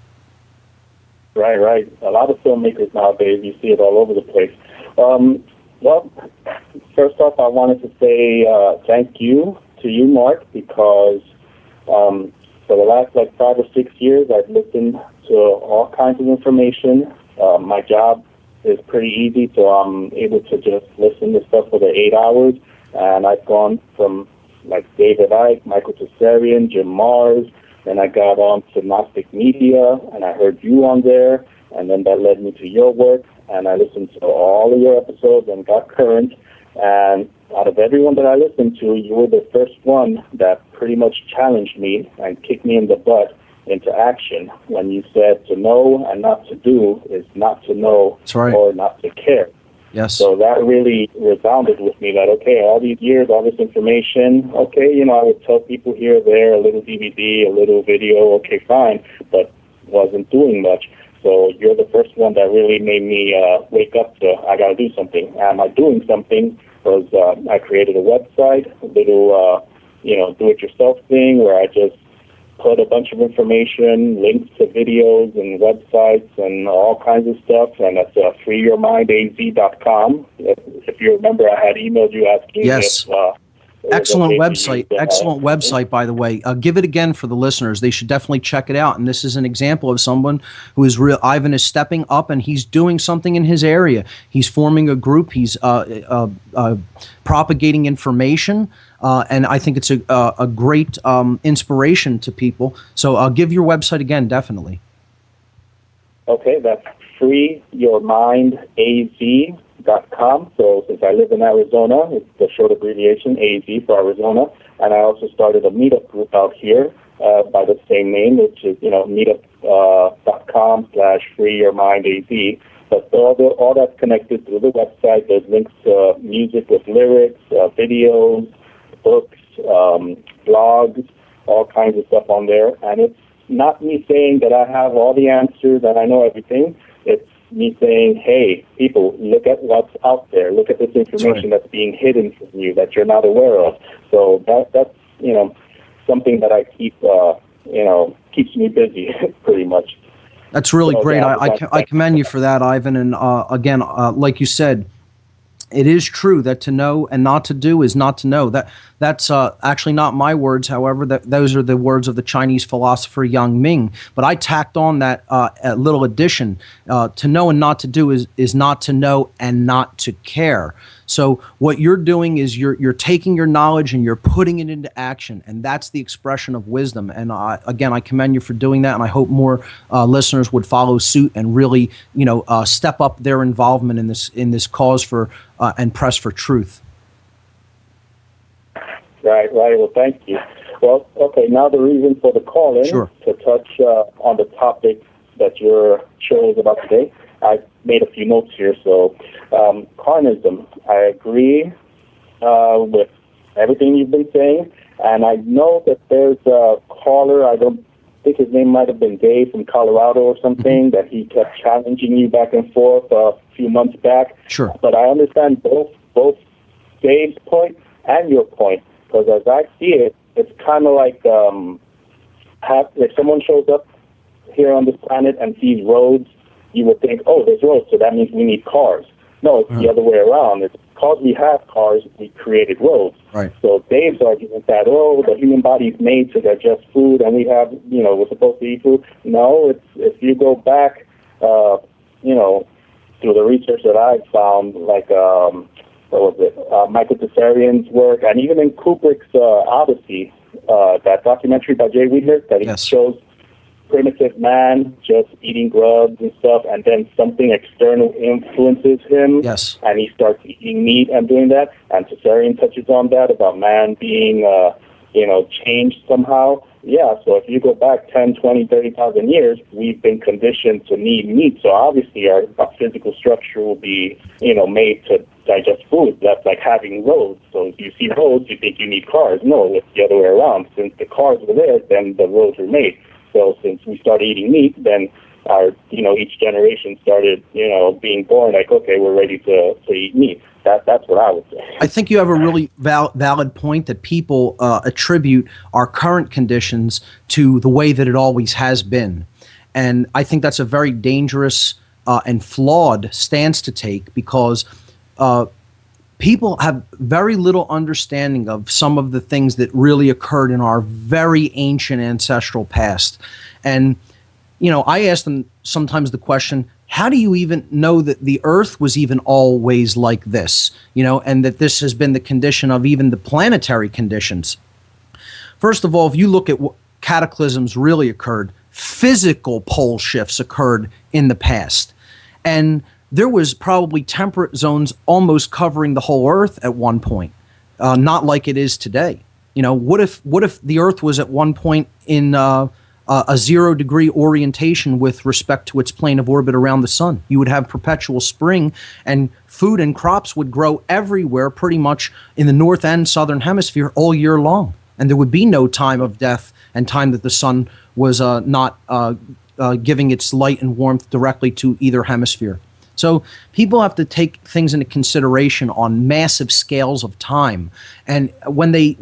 Right. A lot of filmmakers nowadays, you see it all over the place. Well, first off, I wanted to say thank you to you, Mark, because for the last 5 or 6 years, I've listened to all kinds of information. My job is pretty easy, so I'm able to just listen to stuff for the 8 hours. And I've gone from David Icke, Michael Tessarian, Jim Mars, then I got on to Gnostic Media, and I heard you on there, and then that led me to your work, and I listened to all of your episodes and got current. And out of everyone that I listened to, you were the first one that pretty much challenged me and kicked me in the butt into action when you said to know and not to do is not to know or not to care.
Yes.
So that really resounded with me that, okay, all these years, all this information, okay, I would tell people here or there, a little DVD, a little video, okay, fine, but wasn't doing much. So you're the first one that really made me wake up to, I got to do something. Am I doing something? Because I created a website, a little, do-it-yourself thing where I just put a bunch of information, links to videos and websites and all kinds of stuff, and that's freeyourmindaz.com. If you remember, I had emailed you asking
yes.
if...
Excellent website. Excellent website, by the way. Give it again for the listeners. They should definitely check it out. And this is an example of someone who is real. Ivan is stepping up and he's doing something in his area. He's forming a group. He's propagating information. And I think it's a great inspiration to people. So I'll give your website again, definitely.
Okay, that's freeyourmindaz.com. So since I live in Arizona, it's the short abbreviation, AZ for Arizona. And I also started a meetup group out here by the same name, which is, meetup.com/freeyourmindaz. But all that's connected through the website. There's links to music with lyrics, videos, books, blogs, all kinds of stuff on there. And it's not me saying that I have all the answers and I know everything. It's me saying, hey, people, look at what's out there. Look at this information that's being hidden from you that you're not aware of. So that's something that I keep, keeps me busy pretty much.
That's really great. I commend you for that, Ivan. And again, like you said, it is true that to know and not to do is not to know. That's actually not my words. However, those are the words of the Chinese philosopher Yang Ming. But I tacked on that little addition. To know and not to do is not to know and not to care. So what you're doing is you're taking your knowledge and you're putting it into action, and that's the expression of wisdom. And again, I commend you for doing that, and I hope more listeners would follow suit and really, step up their involvement in this cause for and press for truth.
Right. Well, thank you. Well, okay. Now the reason for the call-in to touch on the topic that your show is about today. I made a few notes here. So, carnism. I agree with everything you've been saying, and I know that there's a caller. I don't think his name might have been Dave from Colorado or something. That he kept challenging you back and forth a few months back.
Sure.
But I understand both Dave's point and your point, because as I see it, it's kind of like if someone shows up here on this planet and sees roads, you would think, oh, there's roads, so that means we need cars. No, it's the other way around. It's because we have cars, we created roads.
Right.
So Dave's argument that, the human body is made to digest food and we have, we're supposed to eat food. No, it's if you go back, through the research that I've found, like, Michael Tessarian's work, and even in Kubrick's Odyssey, that documentary by Jay Wheeler, that he shows primitive man just eating grubs and stuff, and then something external influences him, and he starts eating meat and doing that. And Tessarian touches on that about man being, changed somehow. Yeah, so if you go back 10, 20, 30,000 years, we've been conditioned to need meat. So obviously our physical structure will be, made to digest food. That's like having roads. So if you see roads, you think you need cars. No, it's the other way around. Since the cars were there, then the roads were made. So since we started eating meat, then our, each generation started, being born like, okay, we're ready to eat meat. That's what I would say.
I think you have a really valid point that people attribute our current conditions to the way that it always has been. And I think that's a very dangerous and flawed stance to take, because people have very little understanding of some of the things that really occurred in our very ancient ancestral past. And, I ask them sometimes the question, how do you even know that the earth was even always like this, and that this has been the condition of even the planetary conditions? First of all, if you look at what cataclysms really occurred, physical pole shifts occurred in the past. And there was probably temperate zones almost covering the whole earth at one point, not like it is today. What if the earth was at one point in a 0 degree orientation with respect to its plane of orbit around the sun? You would have perpetual spring, and food and crops would grow everywhere pretty much in the north and southern hemisphere all year long. And there would be no time of death and time that the sun was not giving its light and warmth directly to either hemisphere. So people have to take things into consideration on massive scales of time. And when they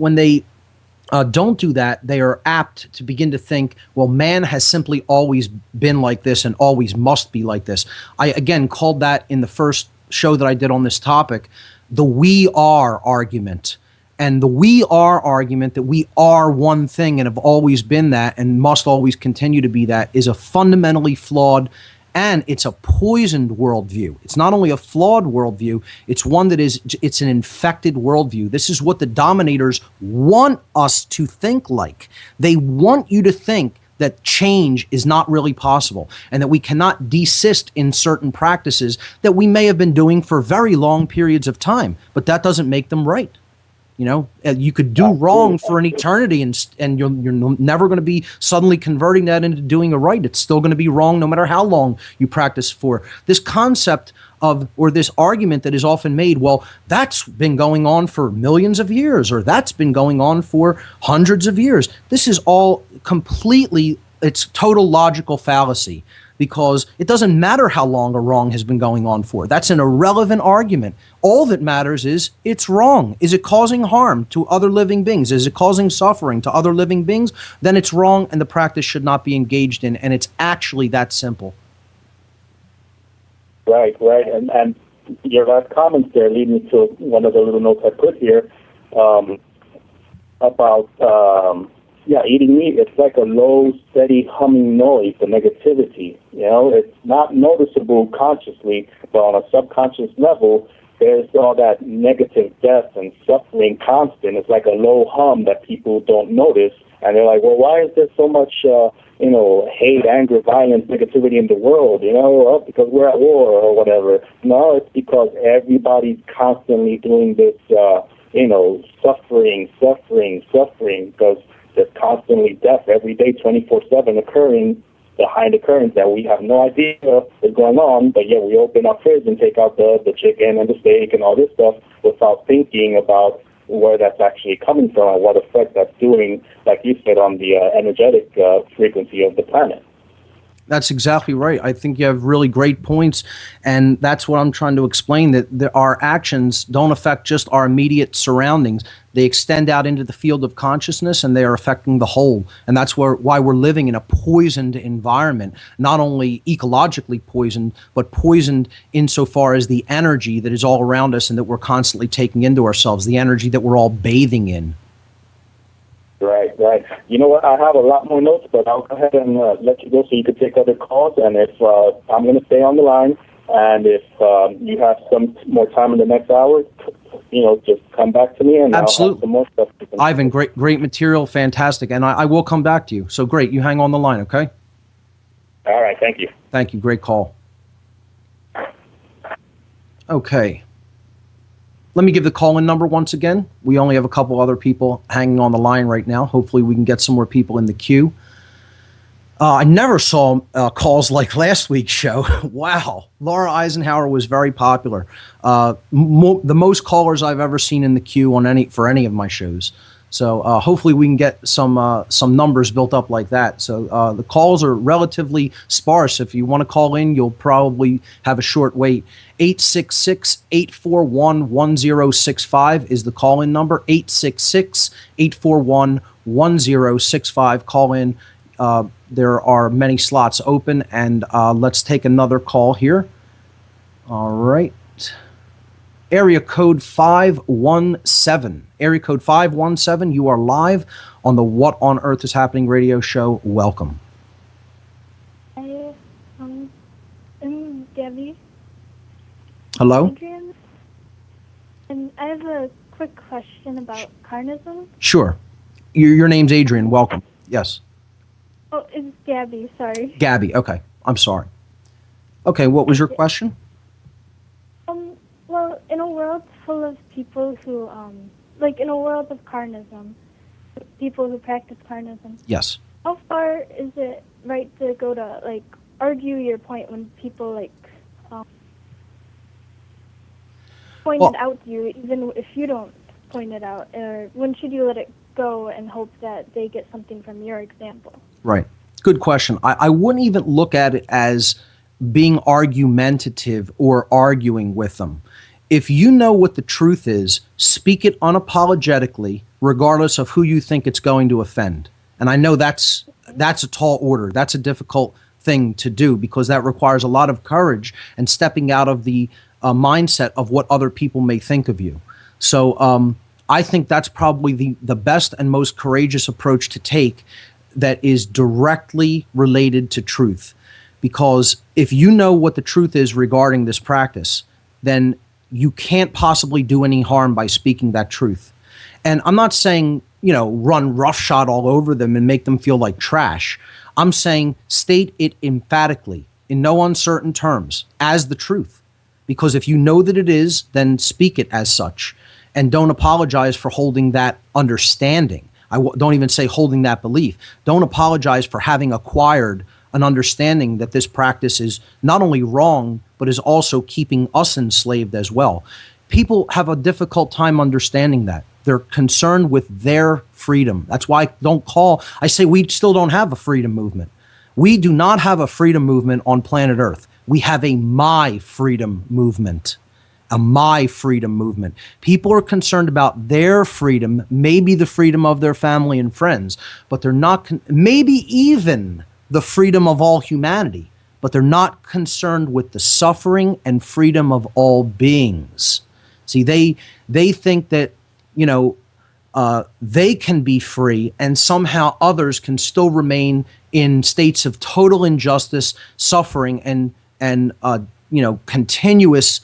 don't do that, they are apt to begin to think, well, man has simply always been like this and always must be like this. I, again, called that in the first show that I did on this topic, the we are argument. And the we are argument that we are one thing and have always been that and must always continue to be that is a fundamentally flawed, and it's a poisoned worldview. It's not only a flawed worldview, it's one that it's an infected worldview. This is what the dominators want us to think like. They want you to think that change is not really possible and that we cannot desist in certain practices that we may have been doing for very long periods of time, but that doesn't make them right. You could do wrong for an eternity, and you're never going to be suddenly converting that into doing a right. It's still going to be wrong no matter how long you practice for. This concept of, or this argument that is often made, well, that's been going on for millions of years, or that's been going on for hundreds of years. This is all completely, it's total logical fallacy, because it doesn't matter how long a wrong has been going on for. That's an irrelevant argument. All that matters is it's wrong. Is it causing harm to other living beings? Is it causing suffering to other living beings? Then it's wrong, and the practice should not be engaged in, and it's actually that simple. Right.
And your last comments there lead me to one of the little notes I put here about eating meat. It's like a low, steady humming noise, the negativity. It's not noticeable consciously, but on a subconscious level, there's all that negative death and suffering constant. It's like a low hum that people don't notice. And they're like, well, why is there so much, hate, anger, violence, negativity in the world? Because we're at war or whatever. No, it's because everybody's constantly doing this, suffering, because there's constantly death every day, 24/7 occurring behind the curtains that we have no idea is going on, but yet we open our fridge and take out the chicken and the steak and all this stuff without thinking about where that's actually coming from and what effect that's doing, like you said, on the energetic frequency of the planet.
That's exactly right. I think you have really great points, and that's what I'm trying to explain, that our actions don't affect just our immediate surroundings. They extend out into the field of consciousness, and they are affecting the whole. And that's why we're living in a poisoned environment, not only ecologically poisoned, but poisoned insofar as the energy that is all around us and that we're constantly taking into ourselves, the energy that we're all bathing in.
Right, right. You know what? I have a lot more notes, but I'll go ahead and let you go so you can take other calls. And if I'm going to stay on the line, and if you have some more time in the next hour, just come back to me, and
Absolutely.
I'll have some more stuff.
Ivan, great material, fantastic, and I will come back to you. So great, you hang on the line, okay?
All right, thank you.
Thank you. Great call. Okay. Let me give the call-in number once again. We only have a couple other people hanging on the line right now. Hopefully we can get some more people in the queue. I never saw calls like last week's show. Wow. Laura Eisenhower was very popular. The most callers I've ever seen in the queue for any of my shows. So hopefully we can get some numbers built up like that. So the calls are relatively sparse. If you want to call in, you'll probably have a short wait. 866-841-1065 is the call-in number. 866-841-1065. Call in. There are many slots open, and let's take another call here. All right. Area code 517. Area code 517, you are live on the What on Earth is Happening radio show. Welcome.
I'm Debbie.
Hello?
Adrian. And I have a quick question about carnism.
Sure. Your name's Adrian. Welcome. Yes.
Oh, it's Gabby, sorry.
Gabby. Okay. I'm sorry. Okay, what was your question?
Well, in a world full of people who, in a world of carnism, people who practice carnism.
Yes.
How far is it right to go to, argue your point when people, point it out to you, even if you don't point it out? Or when should you let it go and hope that they get something from your example?
Right. Good question. I wouldn't even look at it as being argumentative or arguing with them. If you know what the truth is, speak it unapologetically, regardless of who you think it's going to offend. And I know that's a tall order. That's a difficult thing to do because that requires a lot of courage and stepping out of the mindset of what other people may think of you. So I think that's probably the best and most courageous approach to take that is directly related to truth. Because if you know what the truth is regarding this practice, then you can't possibly do any harm by speaking that truth. And I'm not saying, run roughshod all over them and make them feel like trash. I'm saying state it emphatically, in no uncertain terms, as the truth. Because if you know that it is, then speak it as such. And don't apologize for holding that understanding. Don't even say holding that belief. Don't apologize for having acquired an understanding that this practice is not only wrong, but is also keeping us enslaved as well. People have a difficult time understanding that. They're concerned with their freedom. That's why I say we still don't have a freedom movement. We do not have a freedom movement on planet Earth. We have a my freedom movement. A my freedom movement. People are concerned about their freedom, maybe the freedom of their family and friends, but they're not, maybe even the freedom of all humanity, but they're not concerned with the suffering and freedom of all beings. See, they think that, they can be free and somehow others can still remain in states of total injustice, suffering, and continuous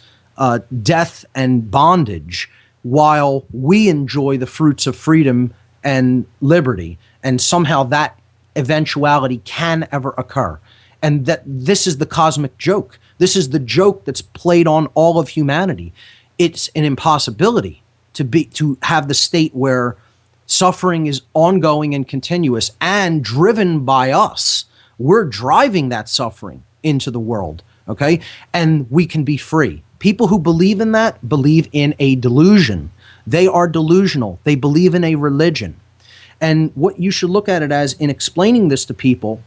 death and bondage, while we enjoy the fruits of freedom and liberty. And somehow that eventuality can ever occur. And that this is the cosmic joke. This is the joke that's played on all of humanity. It's an impossibility to have the state where suffering is ongoing and continuous and driven by us. We're driving that suffering into the world, okay? And we can be free. People who believe in that believe in a delusion. They are delusional. They believe in a religion. And what you should look at it as in explaining this to people,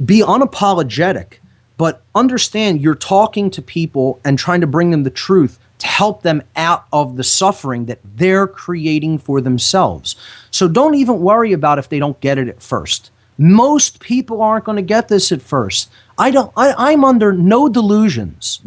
be unapologetic, but understand you're talking to people and trying to bring them the truth to help them out of the suffering that they're creating for themselves. So don't even worry about if they don't get it at first. Most people aren't going to get this at first. I'm under no delusions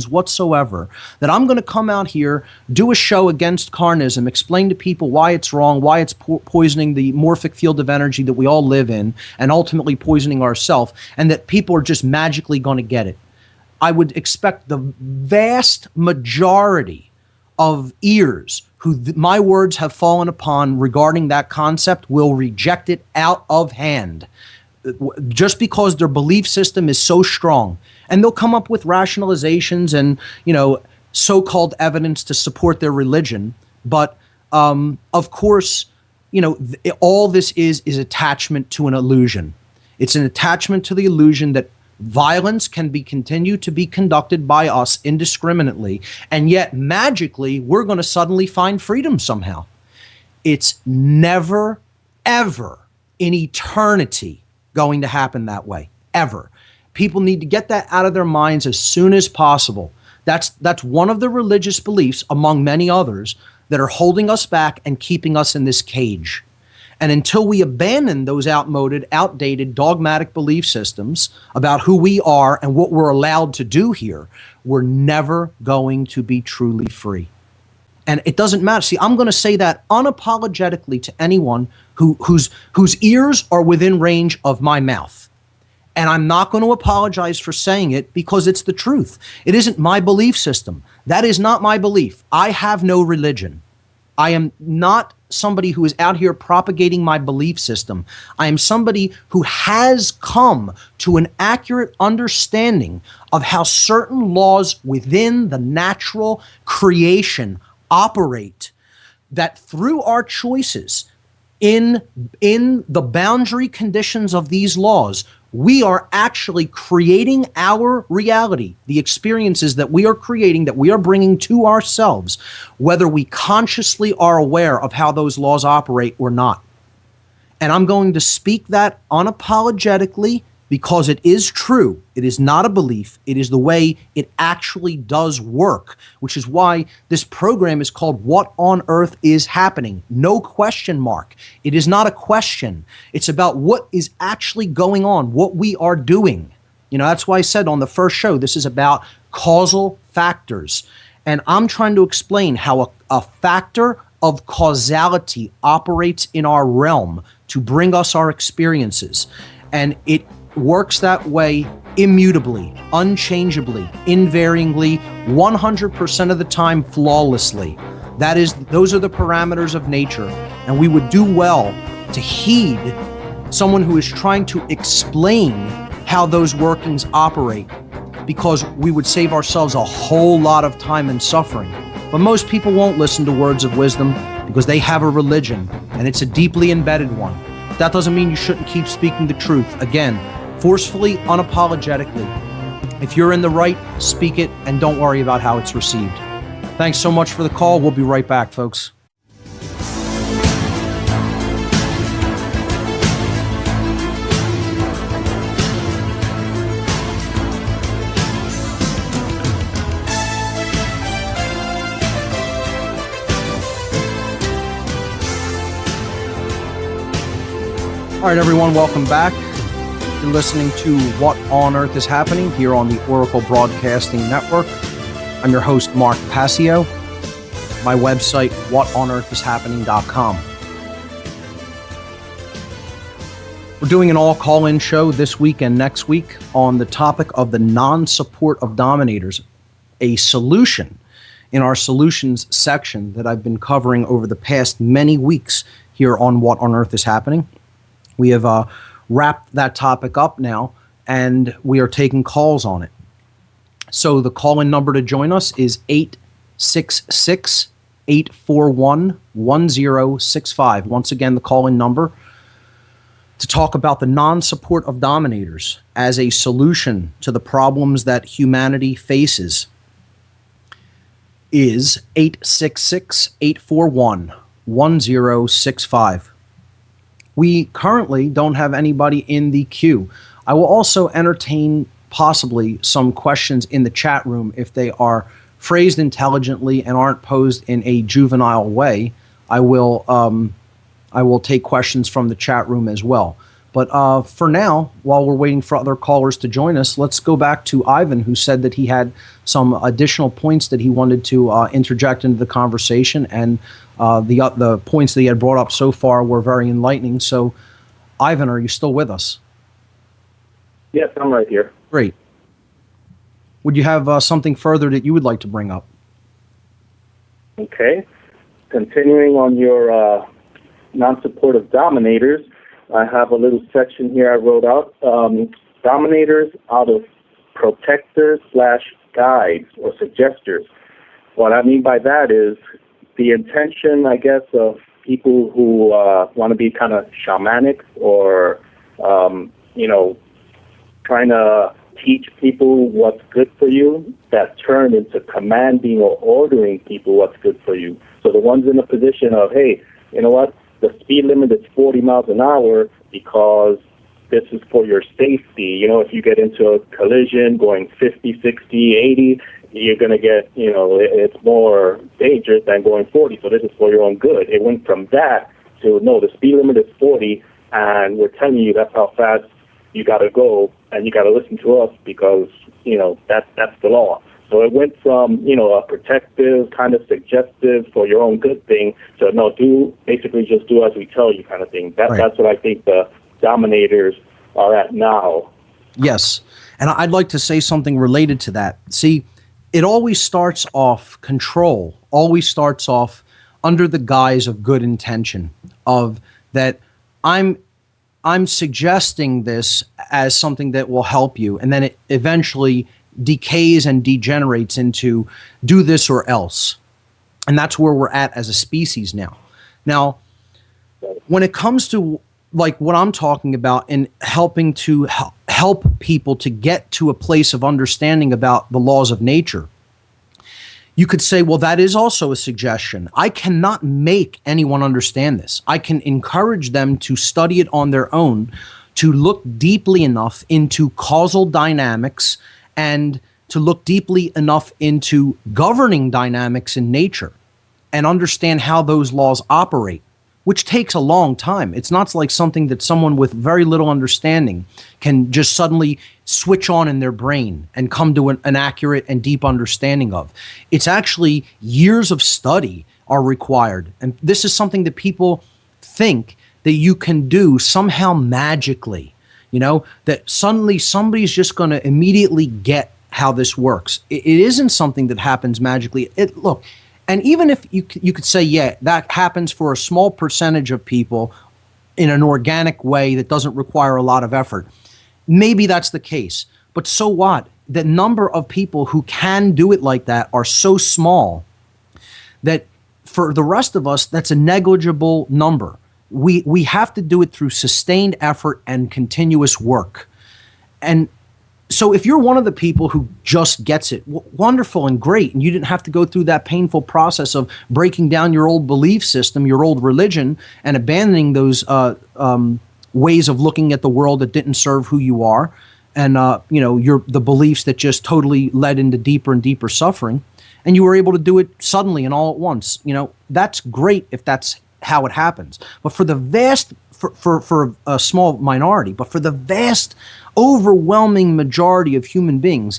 whatsoever that I'm going to come out here, do a show against carnism, explain to people why it's wrong, why it's poisoning the morphic field of energy that we all live in, and ultimately poisoning ourselves, and that people are just magically going to get it. I would expect the vast majority of ears who my words have fallen upon regarding that concept will reject it out of hand, just because their belief system is so strong. And they'll come up with rationalizations and, so-called evidence to support their religion. But of course, all this is attachment to an illusion. It's an attachment to the illusion that violence can be continued to be conducted by us indiscriminately, and yet magically we're going to suddenly find freedom somehow. It's never, ever in eternity going to happen that way, ever. People need to get that out of their minds as soon as possible. That's one of the religious beliefs, among many others, that are holding us back and keeping us in this cage. And until we abandon those outdated, dogmatic belief systems about who we are and what we're allowed to do here, we're never going to be truly free. And it doesn't matter. See, I'm going to say that unapologetically to anyone whose ears are within range of my mouth. And I'm not going to apologize for saying it because it's the truth. It isn't my belief system. That is not my belief. I have no religion. I am not somebody who is out here propagating my belief system. I am somebody who has come to an accurate understanding of how certain laws within the natural creation operate, that through our choices in the boundary conditions of these laws, we are actually creating our reality, the experiences that we are creating, that we are bringing to ourselves, whether we consciously are aware of how those laws operate or not. And I'm going to speak that unapologetically because it is true. It is not a belief. It is the way it actually does work, which is why this program is called What on Earth is Happening? No question mark. It is not a question. It's about what is actually going on, what we are doing. That's why I said on the first show, this is about causal factors. And I'm trying to explain how a factor of causality operates in our realm to bring us our experiences. And it works that way immutably, unchangeably, invariably, 100% of the time, flawlessly. Those are the parameters of nature. And we would do well to heed someone who is trying to explain how those workings operate, because we would save ourselves a whole lot of time and suffering. But most people won't listen to words of wisdom because they have a religion, and it's a deeply embedded one. That doesn't mean you shouldn't keep speaking the truth. Again, forcefully, unapologetically. If you're in the right, speak it, and don't worry about how it's received. Thanks so much for the call. We'll be right back, folks. All right, everyone, welcome back. You're listening to What on Earth is Happening here on the Oracle Broadcasting Network. I'm your host, Mark Passio. My website, whatonearthishappening.com. We're doing an all-call-in show this week and next week on the topic of the non-support of dominators, a solution in our solutions section that I've been covering over the past many weeks here on What on Earth is Happening. We have wrapped that topic up now, and we are taking calls on it. So the call-in number to join us is 866-841-1065. Once again, the call-in number to talk about the non-support of dominators as a solution to the problems that humanity faces is 866-841-1065. We currently don't have anybody in the queue. I will also entertain possibly some questions in the chat room if they are phrased intelligently and aren't posed in a juvenile way. I will take questions from the chat room as well. But for now, while we're waiting for other callers to join us, let's go back to Ivan, who said that he had some additional points that he wanted to interject into the conversation, and the points that he had brought up so far were very enlightening. So, Ivan, are you still with us?
Yes, I'm right here.
Great. Would you have something further that you would like to bring up?
Okay. Continuing on your non-supportive dominators, I have a little section here I wrote out. Dominators out of protectors/guides or suggesters. What I mean by that is the intention, I guess, of people who want to be kind of shamanic or, trying to teach people what's good for you, that turned into commanding or ordering people what's good for you. So the ones in the position of, hey, you know what, the speed limit is 40 miles an hour because this is for your safety. If you get into a collision going 50, 60, 80, you're going to get, it's more dangerous than going 40. So this is for your own good. It went from that to, no, the speed limit is 40, and we're telling you that's how fast you got to go, and you got to listen to us because, that's the law. So it went from, a protective, kind of suggestive for your own good thing to, no, basically just do as we tell you kind of thing. Right. That's what I think the dominators are at now.
Yes. And I'd like to say something related to that. See, it always starts off, control always starts off under the guise of good intention, of that I'm suggesting this as something that will help you, and then it eventually decays and degenerates into do this or else. And that's where we're at as a species now. Now, when it comes to like what I'm talking about in helping to help people to get to a place of understanding about the laws of nature, you could say, well, that is also a suggestion. I cannot make anyone understand this. I can encourage them to study it on their own, to look deeply enough into causal dynamics and to look deeply enough into governing dynamics in nature and understand how those laws operate, which takes a long time. It's not like something that someone with very little understanding can just suddenly switch on in their brain and come to an accurate and deep understanding of. It's actually years of study are required. And this is something that people think that you can do somehow magically, that suddenly somebody's just going to immediately get how this works. It isn't something that happens magically. Look, and even if you could say, yeah, that happens for a small percentage of people in an organic way that doesn't require a lot of effort, maybe that's the case. But so what? The number of people who can do it like that are so small that for the rest of us, that's a negligible number. We have to do it through sustained effort and continuous work. And so if you're one of the people who just gets it, wonderful and great, and you didn't have to go through that painful process of breaking down your old belief system, your old religion, and abandoning those ways of looking at the world that didn't serve who you are, and the beliefs that just totally led into deeper and deeper suffering, and you were able to do it suddenly and all at once. That's great if that's how it happens. But for the vast, for a small minority, but for the vast, overwhelming majority of human beings,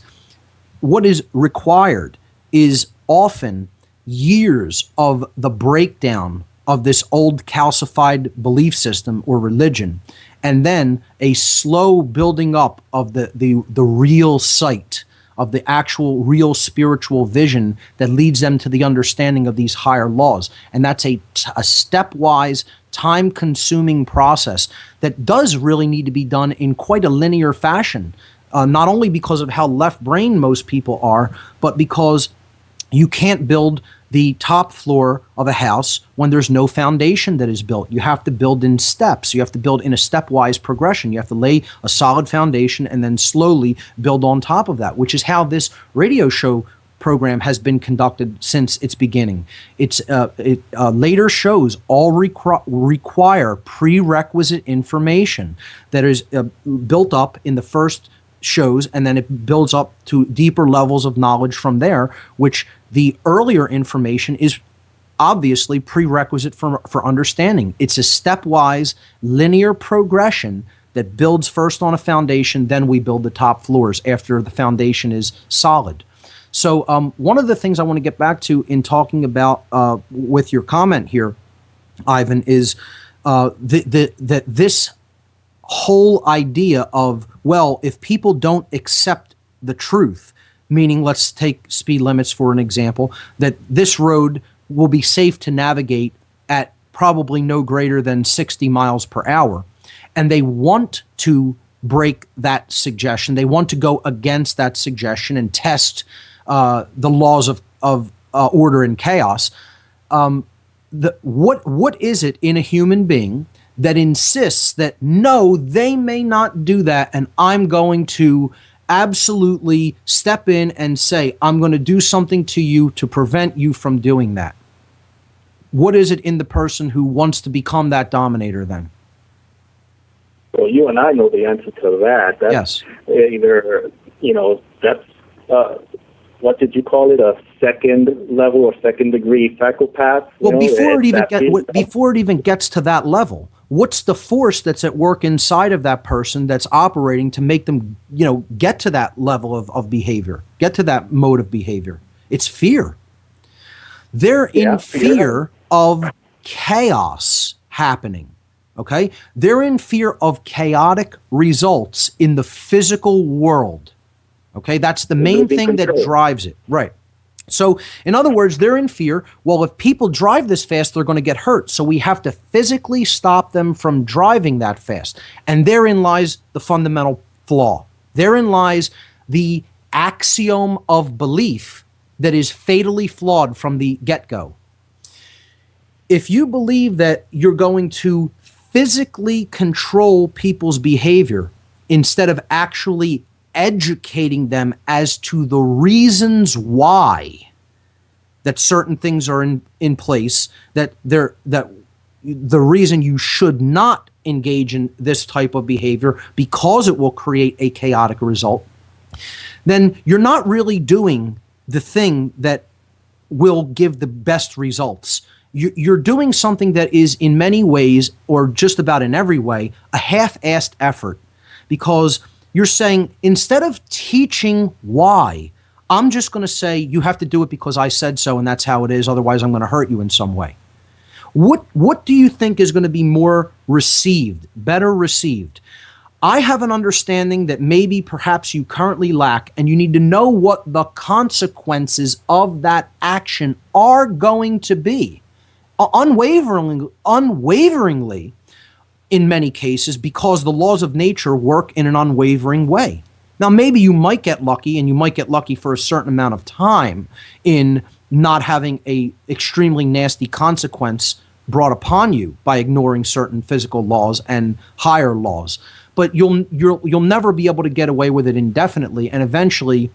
what is required is often years of the breakdown of this old calcified belief system or religion, and then a slow building up of the real sight of the actual real spiritual vision that leads them to the understanding of these higher laws. And that's a stepwise, time-consuming process that does really need to be done in quite a linear fashion, not only because of how left-brained most people are, but because you can't build the top floor of a house when there's no foundation that is built. You have to build in steps. You have to build in a stepwise progression. You have to lay a solid foundation and then slowly build on top of that, which is how this radio show program has been conducted since its beginning. Later shows all require prerequisite information that is built up in the first shows, and then it builds up to deeper levels of knowledge from there, which the earlier information is obviously prerequisite for understanding. It's a stepwise linear progression that builds first on a foundation, then we build the top floors after the foundation is solid. So one of the things I want to get back to in talking about with your comment here, Ivan, is that this whole idea of, well, if people don't accept the truth, meaning let's take speed limits for an example, that this road will be safe to navigate at probably no greater than 60 miles per hour. And they want to break that suggestion. They want to go against that suggestion and test the laws of order and chaos. What is it in a human being that insists that, no, they may not do that, and I'm going to absolutely step in and say, I'm going to do something to you to prevent you from doing that? What is it in the person who wants to become that dominator then?
Well, you and I know the answer to that. That's
yes.
Either, that's, what did you call it, a second level or second degree psychopath?
Well, before it even gets to that level, what's the force that's at work inside of that person that's operating to make them, get to that level of behavior, get to that mode of behavior? It's fear. They're in fear of chaos happening. Okay? They're in fear of chaotic results in the physical world. Okay? That's the main thing that drives it. Right. So, in other words, they're in fear. Well, if people drive this fast, they're going to get hurt. So we have to physically stop them from driving that fast. And therein lies the fundamental flaw. Therein lies the axiom of belief that is fatally flawed from the get-go. If you believe that you're going to physically control people's behavior instead of actually educating them as to the reasons why that certain things are in place, that the reason you should not engage in this type of behavior because it will create a chaotic result, then you're not really doing the thing that will give the best results. You're doing something that is in many ways, or just about in every way, a half-assed effort, because you're saying, instead of teaching why, I'm just going to say you have to do it because I said so and that's how it is, otherwise I'm going to hurt you in some way. What do you think is going to be more received, better received? I have an understanding that maybe perhaps you currently lack, and you need to know what the consequences of that action are going to be. Unwaveringly, in many cases, because the laws of nature work in an unwavering way. Now, maybe you might get lucky, and you might get lucky for a certain amount of time in not having a extremely nasty consequence brought upon you by ignoring certain physical laws and higher laws. But you'll never be able to get away with it indefinitely, and eventually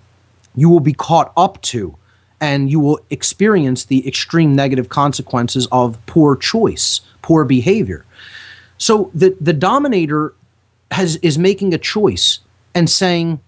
you will be caught up to, and you will experience the extreme negative consequences of poor choice, poor behavior. So the dominator is making a choice and saying,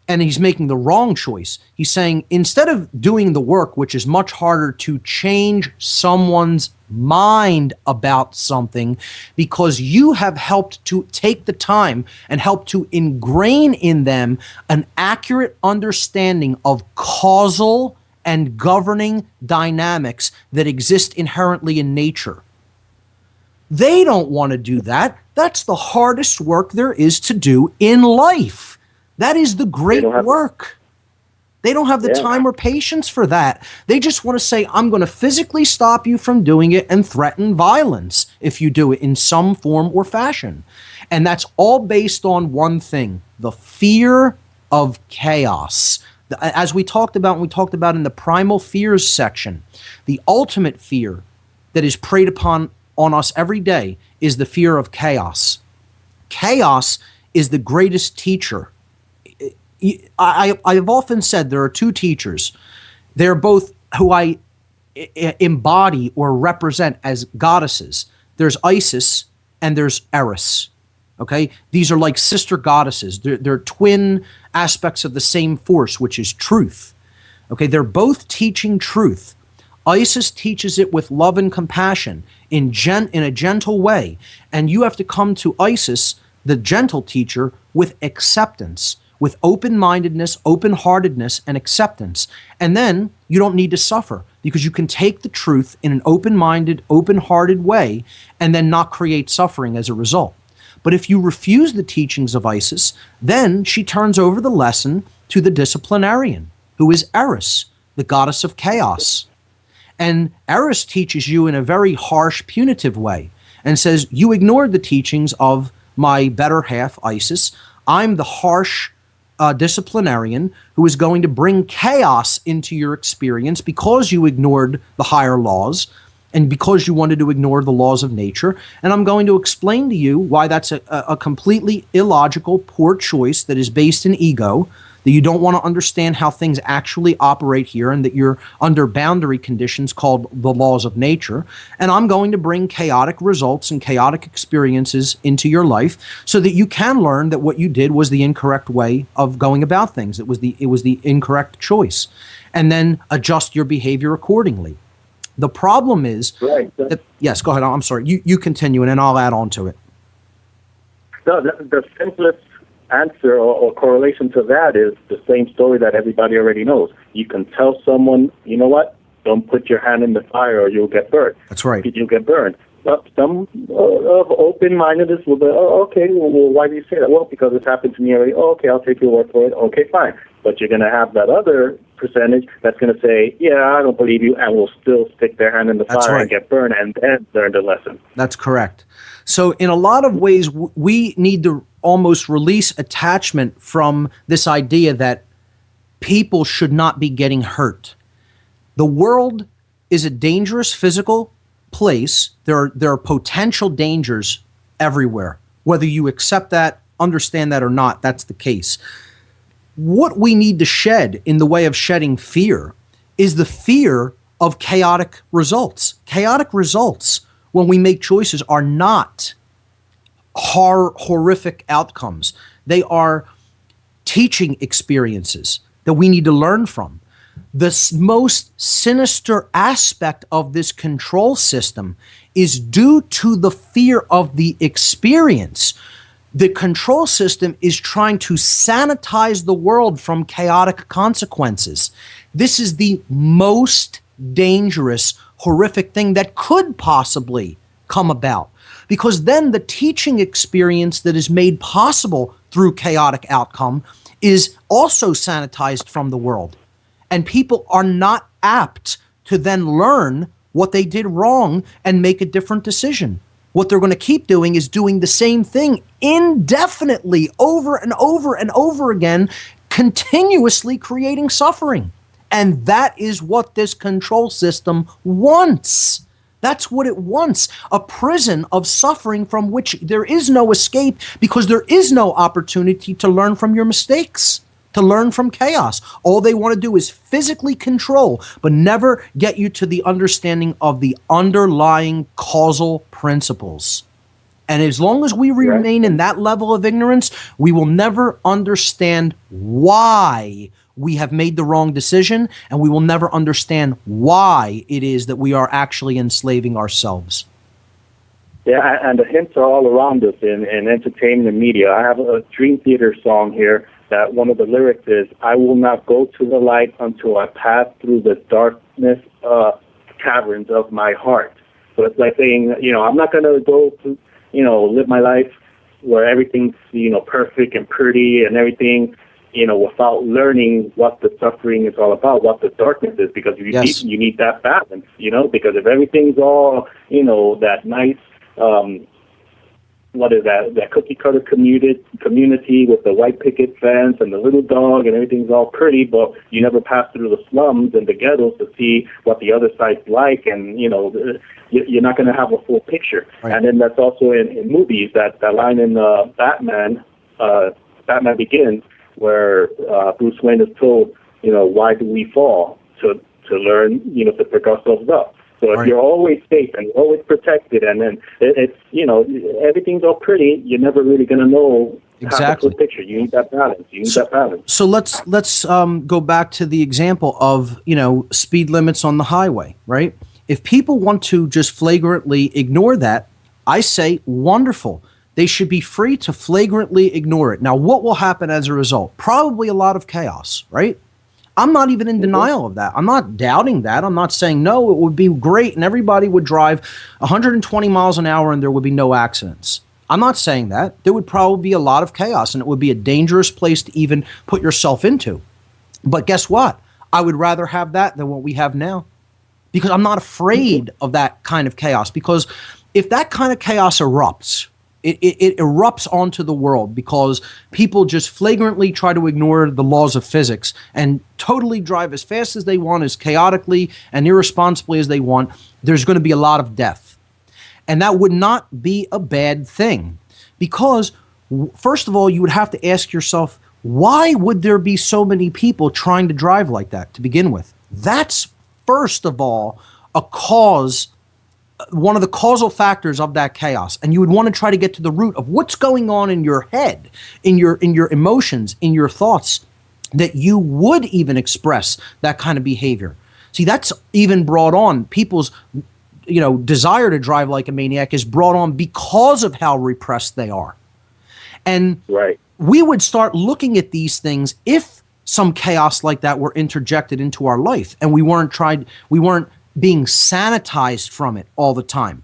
and he's making the wrong choice. He's saying, instead of doing the work, which is much harder to change someone's mind about something, because you have helped to take the time and help to ingrain in them an accurate understanding of causal and governing dynamics that exist inherently in nature. They don't want to do that. That's the hardest work there is to do in life. That is the great work. They don't have the time or patience for that. They just want to say, I'm going to physically stop you from doing it and threaten violence if you do it in some form or fashion. And that's all based on one thing, the fear of chaos. As we talked about in the primal fears section, the ultimate fear that is preyed upon on us every day is the fear of chaos. Chaos is the greatest teacher. I've often said there are two teachers. They're both who I embody or represent as goddesses. There's Isis and there's Eris. Okay, these are like sister goddesses. They're twin aspects of the same force, which is truth. Okay, they're both teaching truth. Isis teaches it with love and compassion in a gentle way, and you have to come to Isis, the gentle teacher, with acceptance, with open-mindedness, open-heartedness, and acceptance. And then you don't need to suffer because you can take the truth in an open-minded, open-hearted way and then not create suffering as a result. But if you refuse the teachings of Isis, then she turns over the lesson to the disciplinarian, who is Eris, the goddess of chaos. And Eris teaches you in a very harsh, punitive way and says, you ignored the teachings of my better half, Isis. I'm the harsh disciplinarian who is going to bring chaos into your experience because you ignored the higher laws and because you wanted to ignore the laws of nature. And I'm going to explain to you why that's a completely illogical, poor choice that is based in ego, that you don't want to understand how things actually operate here, and that you're under boundary conditions called the laws of nature. And I'm going to bring chaotic results and chaotic experiences into your life so that you can learn that what you did was the incorrect way of going about things. It was the incorrect choice. And then adjust your behavior accordingly. The problem is that, yes, go ahead. I'm sorry. You continue, and then I'll add on to it.
No, the simplest answer or correlation to that is the same story that everybody already knows. You can tell someone, you know what, don't put your hand in the fire or you'll get burned.
That's right.
You'll get burned. Some of open-mindedness will be, oh, okay, well, why do you say that? Well, because it's happened to me already. Oh, okay, I'll take your word for it. Okay, fine. But you're going to have that other percentage that's going to say, yeah, I don't believe you, and will still stick their hand in the fire and get burned and learn the lesson.
That's correct. So in a lot of ways, we need to almost release attachment from this idea that people should not be getting hurt. The world is a dangerous physical place. There are potential dangers everywhere. Whether you accept that, understand that or not, that's the case. What we need to shed in the way of shedding fear is the fear of chaotic results. Chaotic results, when we make choices, are not horrific outcomes. They are teaching experiences that we need to learn from. The most sinister aspect of this control system is due to the fear of the experience. The control system is trying to sanitize the world from chaotic consequences. This is the most dangerous, horrific thing that could possibly come about, because then the teaching experience that is made possible through chaotic outcome is also sanitized from the world. And people are not apt to then learn what they did wrong and make a different decision. What they're going to keep doing is doing the same thing indefinitely, over and over and over again, continuously creating suffering. And that is what this control system wants. That's what it wants, a prison of suffering from which there is no escape, because there is no opportunity to learn from your mistakes, to learn from chaos. All they want to do is physically control, but never get you to the understanding of the underlying causal principles. And as long as we remain in that level of ignorance, we will never understand why we have made the wrong decision, and we will never understand why it is that we are actually enslaving ourselves.
Yeah, and the hints are all around us in entertainment and media. I have a Dream Theater song here that one of the lyrics is, I will not go to the light until I pass through the darkness caverns of my heart. So it's like saying, I'm not going to go to, live my life where everything's, perfect and pretty and everything, without learning what the suffering is all about, what the darkness is, because you need that balance, because if everything's all, that nice, what is that cookie cutter community with the white picket fence and the little dog and everything's all pretty, but you never pass through the slums and the ghettos to see what the other side's like, and you're not going to have a full picture. Right. And then that's also in movies, that line in Batman Begins, where Bruce Wayne is told, why do we fall? to learn, to pick ourselves up. So if
Right.
you're always safe and always protected, and then it's, everything's all pretty, you're never really going to know how to
Exactly.
put picture. You need that balance.
So let's go back to the example of speed limits on the highway, right? If people want to just flagrantly ignore that, I say wonderful. They should be free to flagrantly ignore it. Now, what will happen as a result? Probably a lot of chaos, right? I'm not even in denial of that. I'm not doubting that. I'm not saying no, it would be great and everybody would drive 120 miles an hour and there would be no accidents. I'm not saying that. There would probably be a lot of chaos and it would be a dangerous place to even put yourself into. But guess what? I would rather have that than what we have now, because I'm not afraid of that kind of chaos. Because if that kind of chaos erupts, it erupts onto the world because people just flagrantly try to ignore the laws of physics and totally drive as fast as they want, as chaotically and irresponsibly as they want. There's going to be a lot of death. And that would not be a bad thing, because first of all, you would have to ask yourself, why would there be so many people trying to drive like that to begin with? That's first of all a cause, one of the causal factors of that chaos. And you would want to try to get to the root of what's going on in your head, in your emotions, in your thoughts, that you would even express that kind of behavior. See, that's even brought on people's desire to drive like a maniac is brought on because of how repressed they are. And
Right.
we would start looking at these things if some chaos like that were interjected into our life and we weren't being sanitized from it all the time.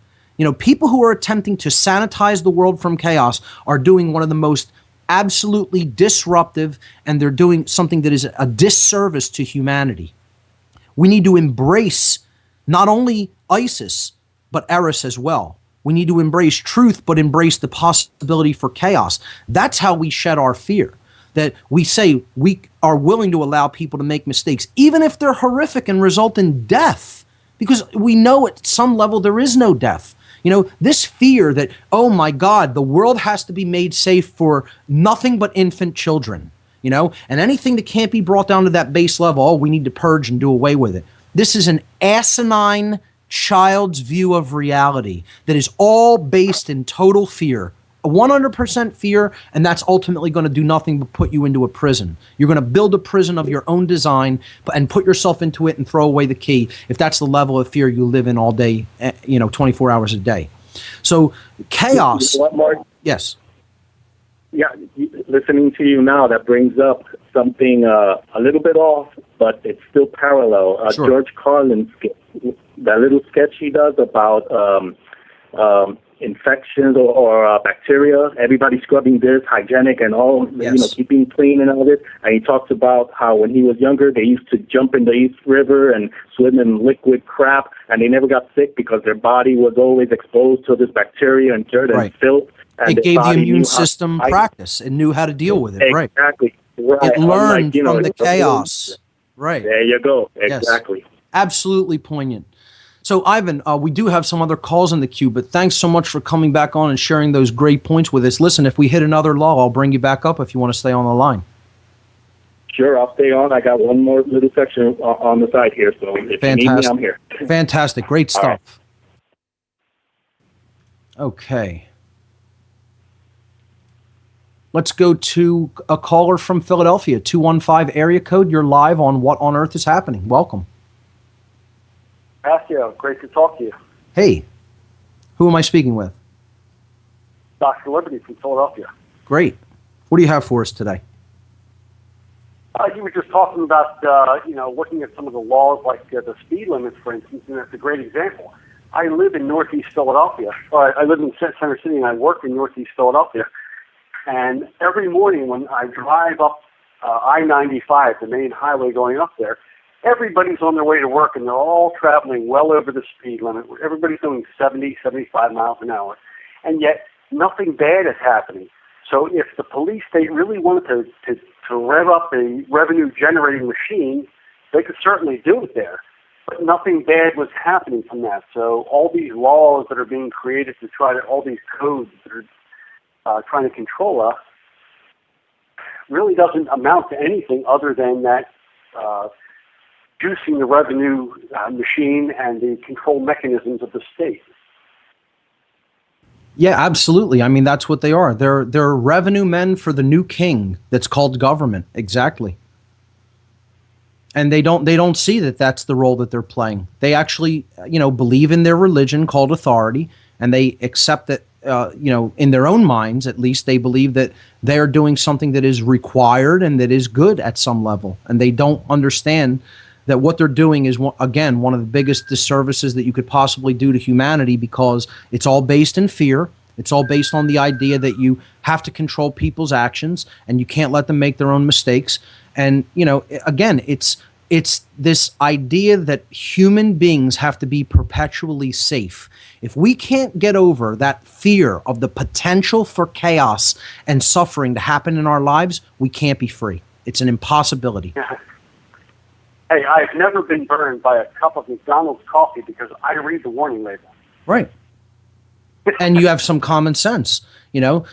People who are attempting to sanitize the world from chaos are doing one of the most absolutely disruptive, and they're doing something that is a disservice to humanity. We need to embrace not only ISIS, but Eris as well. We need to embrace truth, but embrace the possibility for chaos. That's how we shed our fear. That we say we are willing to allow people to make mistakes, even if they're horrific and result in death, because we know at some level there is no death. This fear that, oh my God, the world has to be made safe for nothing but infant children, and anything that can't be brought down to that base level, oh, we need to purge and do away with it. This is an asinine child's view of reality that is all based in total fear, 100% fear, and that's ultimately going to do nothing but put you into a prison. You're going to build a prison of your own design and put yourself into it and throw away the key if that's the level of fear you live in all day, 24 hours a day. So chaos.
You know what, Mark?
Yes.
Yeah, listening to you now, that brings up something a little bit off, but it's still parallel.
Sure.
George Carlin's that little sketch he does about infections or bacteria, everybody scrubbing this, hygienic and all,
Yes.
keeping clean and all this. And he talks about how when he was younger, they used to jump in the East River and swim in liquid crap, and they never got sick because their body was always exposed to this bacteria and dirt
Right.
and filth. And
It gave the
body
immune
knew
system
how-
practice and knew how to deal with it. Right.
Exactly. Right.
It learned
Unlike,
from the
it's a
chaos. Right.
There you go.
Yes.
Exactly.
Absolutely poignant. So, Ivan, we do have some other calls in the queue, but thanks so much for coming back on and sharing those great points with us. Listen, if we hit another lull, I'll bring you back up if you want to stay on the line.
Sure, I'll stay on. I got one more little section on the side here, so if you need me, I'm here.
Fantastic. Great
All right.
stuff. Okay. Let's go to a caller from Philadelphia, 215 area code. You're live on What on Earth is Happening. Welcome.
Passio, great to talk to you.
Hey, who am I speaking with?
Dr. Liberty from Philadelphia.
Great. What do you have for us today?
You were just talking about, looking at some of the laws like the speed limits, for instance, and that's a great example. I live in Northeast Philadelphia. I live in Center City and I work in Northeast Philadelphia. And every morning when I drive up I-95, the main highway going up there, everybody's on their way to work and they're all traveling well over the speed limit. Everybody's doing 70, 75 miles an hour. And yet nothing bad is happening. So if the police state really wanted to rev up a revenue-generating machine, they could certainly do it there. But nothing bad was happening from that. So all these laws that are being created to try to, all these codes that are trying to control us, really doesn't amount to anything other than that reducing the revenue machine and the control mechanisms of the state.
Yeah, absolutely. I mean, that's what they are. They're revenue men for the new king that's called government. Exactly. And they don't see that that's the role that they're playing. They actually, believe in their religion called authority, and they accept that, in their own minds, at least, they believe that they're doing something that is required and that is good at some level. And they don't understand that what they're doing is, again, one of the biggest disservices that you could possibly do to humanity, because it's all based in fear. It's all based on the idea that you have to control people's actions and you can't let them make their own mistakes. And, again, it's this idea that human beings have to be perpetually safe. If we can't get over that fear of the potential for chaos and suffering to happen in our lives, we can't be free. It's an impossibility.
Hey, I've never been burned by a cup of McDonald's coffee because I read the warning label.
Right. And you have some common sense,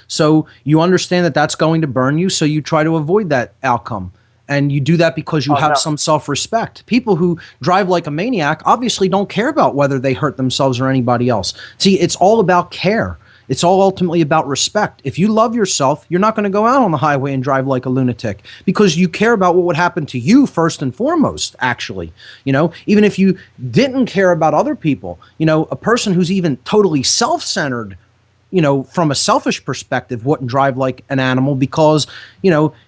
so you understand that that's going to burn you, so you try to avoid that outcome. And you do that because you have some self-respect. People who drive like a maniac obviously don't care about whether they hurt themselves or anybody else. See, it's all about care. It's all ultimately about respect. If you love yourself, you're not going to go out on the highway and drive like a lunatic, because you care about what would happen to you first and foremost, actually. Even if you didn't care about other people, a person who's even totally self-centered, from a selfish perspective, wouldn't drive like an animal because,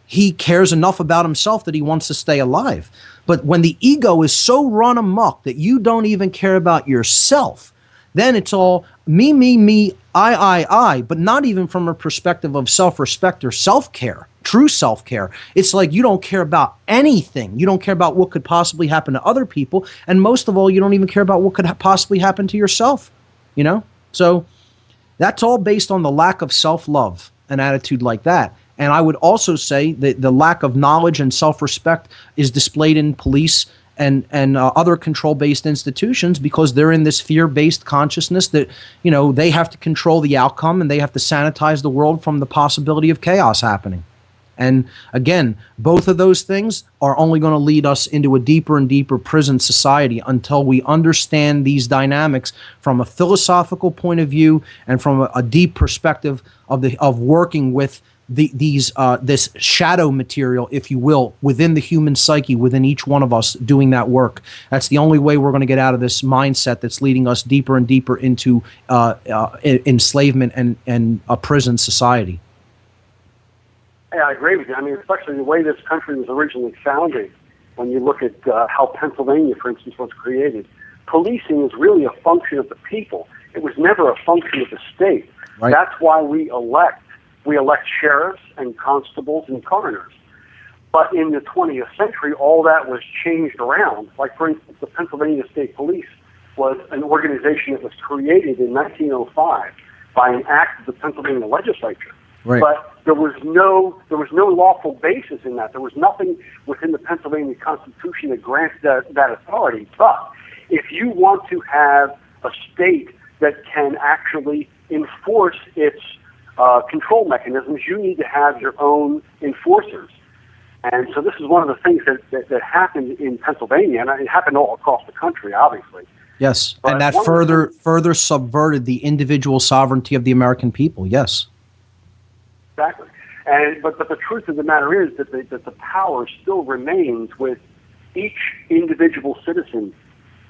he cares enough about himself that he wants to stay alive. But when the ego is so run amok that you don't even care about yourself, then it's all me, I, but not even from a perspective of self-respect or self-care, true self-care. It's like you don't care about anything. You don't care about what could possibly happen to other people. And most of all, you don't even care about what could possibly happen to yourself, So that's all based on the lack of self-love, an attitude like that. And I would also say that the lack of knowledge and self-respect is displayed in police and other control-based institutions, because they're in this fear-based consciousness that, they have to control the outcome and they have to sanitize the world from the possibility of chaos happening. And again, both of those things are only going to lead us into a deeper and deeper prison society until we understand these dynamics from a philosophical point of view and from a deep perspective of working with this shadow material, if you will, within the human psyche, within each one of us doing that work. That's the only way we're going to get out of this mindset that's leading us deeper and deeper into enslavement and a prison society.
Yeah, I agree with you. I mean, especially the way this country was originally founded. When you look at how Pennsylvania, for instance, was created, policing is really a function of the people. It was never a function of the state.
Right.
That's why we elect sheriffs and constables and coroners. But in the 20th century, all that was changed around. Like, for instance, the Pennsylvania State Police was an organization that was created in 1905 by an act of the Pennsylvania legislature.
Right.
But there was no lawful basis in that. There was nothing within the Pennsylvania Constitution that grants that authority. But if you want to have a state that can actually enforce its control mechanisms, you need to have your own enforcers. And so this is one of the things that happened in Pennsylvania, and it happened all across the country, obviously.
Yes,
But
and that further subverted the individual sovereignty of the American people. Yes.
Exactly. But the truth of the matter is that the power still remains with each individual citizen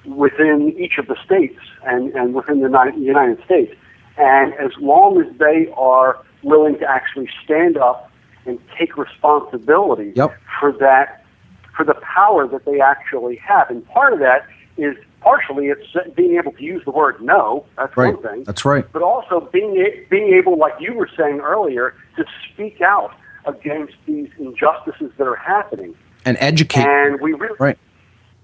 within each of the states and within the United States. And as long as they are willing to actually stand up and take responsibility for that, for the power that they actually have. And part of that is partially it's being able to use the word no. That's
right.
one thing.
That's right.
But also being able, like you were saying earlier, to speak out against these injustices that are happening.
And educate.
And we really,
right.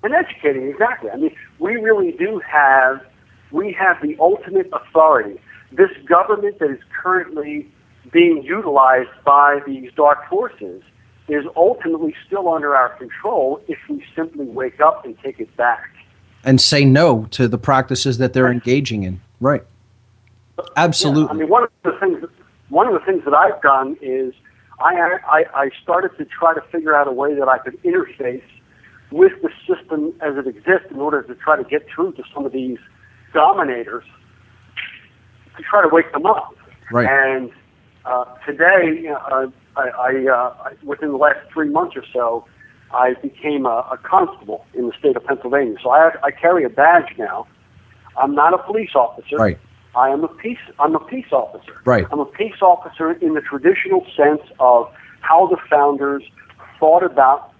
And educating, exactly. I mean, we really do have the ultimate authority. This government that is currently being utilized by these dark forces is ultimately still under our control if we simply wake up and take it back.
And say no to the practices that they're engaging in. Right. Absolutely.
Yeah, I mean, one of the things that I've done is I started to try to figure out a way that I could interface with the system as it exists in order to try to get through to some of these dominators to try to wake them up.
Right.
And today, within the last 3 months or so, I became a constable in the state of Pennsylvania. So I carry a badge now. I'm not a police officer.
Right.
I'm a peace officer.
Right.
I'm a peace officer in the traditional sense of how the founders thought about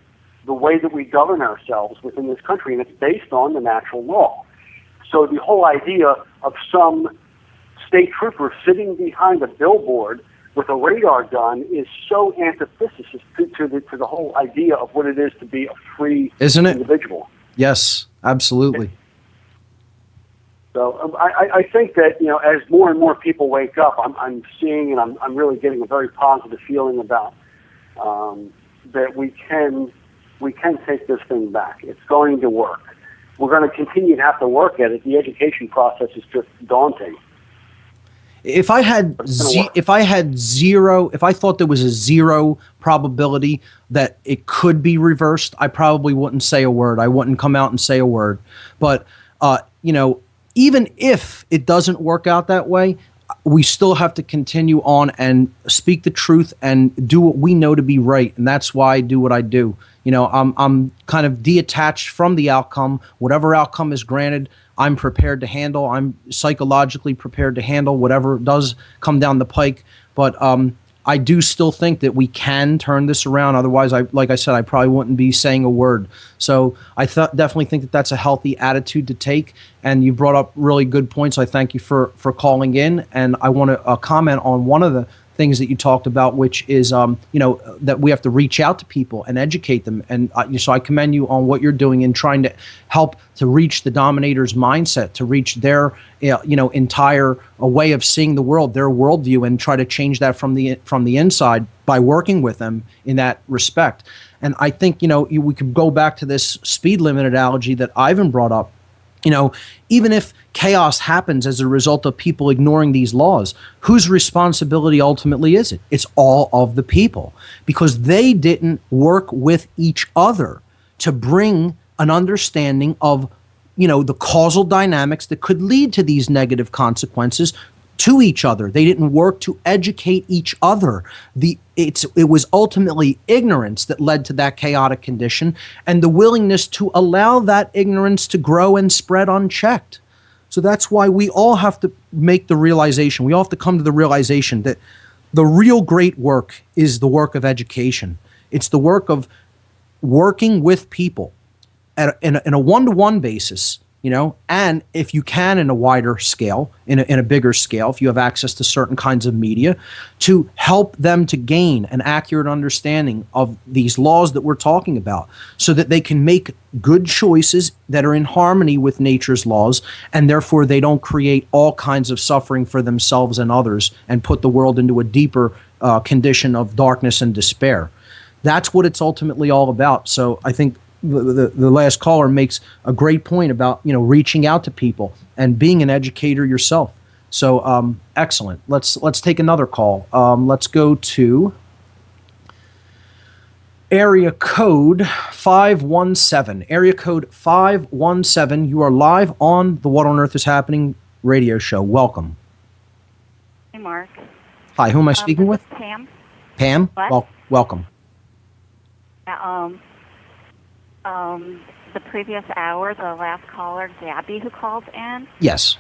the way that we govern ourselves within this country, and it's based on the natural law. So the whole idea of some state trooper sitting behind a billboard with a radar gun is so antithesis to the whole idea of what it is to be a free individual.
Yes, absolutely.
So I think that, you know, as more and more people wake up, I'm seeing and I'm really getting a very positive feeling about that we can take this thing back. It's going to work. We're going to continue to have to work at it. The education process is just daunting.
If I thought there was a zero probability that it could be reversed, I probably wouldn't say a word. I wouldn't come out and say a word. But you know, even if it doesn't work out that way, we still have to continue on and speak the truth and do what we know to be right. And that's why I do what I do. You know, I'm kind of detached from the outcome. Whatever outcome is granted, I'm prepared to handle. I'm psychologically prepared to handle whatever does come down the pike. But I do still think that we can turn this around. Otherwise, like I said, I probably wouldn't be saying a word. So I definitely think that that's a healthy attitude to take. And you brought up really good points. I thank you for calling in. And I want to comment on one of the things that you talked about, which is, you know, that we have to reach out to people and educate them. And so I commend you on what you're doing in trying to help to reach the dominator's mindset, to reach their, you know, entire way of seeing the world, their worldview, and try to change that from the inside by working with them in that respect. And I think, you know, we could go back to this speed limit analogy that Ivan brought up. You know, even if chaos happens as a result of people ignoring these laws, whose responsibility ultimately is it? It's all of the people, because they didn't work with each other to bring an understanding of, you know, the causal dynamics that could lead to these negative consequences to each other. They didn't work to educate each other. It was ultimately ignorance that led to that chaotic condition, and the willingness to allow that ignorance to grow and spread unchecked. So that's why we all have to make the realization, we all have to come to the realization that the real great work is the work of education. It's the work of working with people in a one-to-one basis, you know, and if you can in a wider scale, in a bigger scale, if you have access to certain kinds of media, to help them to gain an accurate understanding of these laws that we're talking about, so that they can make good choices that are in harmony with nature's laws, and therefore they don't create all kinds of suffering for themselves and others and put the world into a deeper condition of darkness and despair. That's what it's ultimately all about. So I think the last caller makes a great point about, you know, reaching out to people and being an educator yourself. So excellent. Let's take another call. Let's go to area code 517. Area code 517. You are live on the What on Earth is Happening radio show. Welcome.
Hey, Mark.
Hi. Who am I speaking with?
Pam.
Pam.
What?
Welcome.
The previous hour, the last caller, Gabby, who called in.
Yes.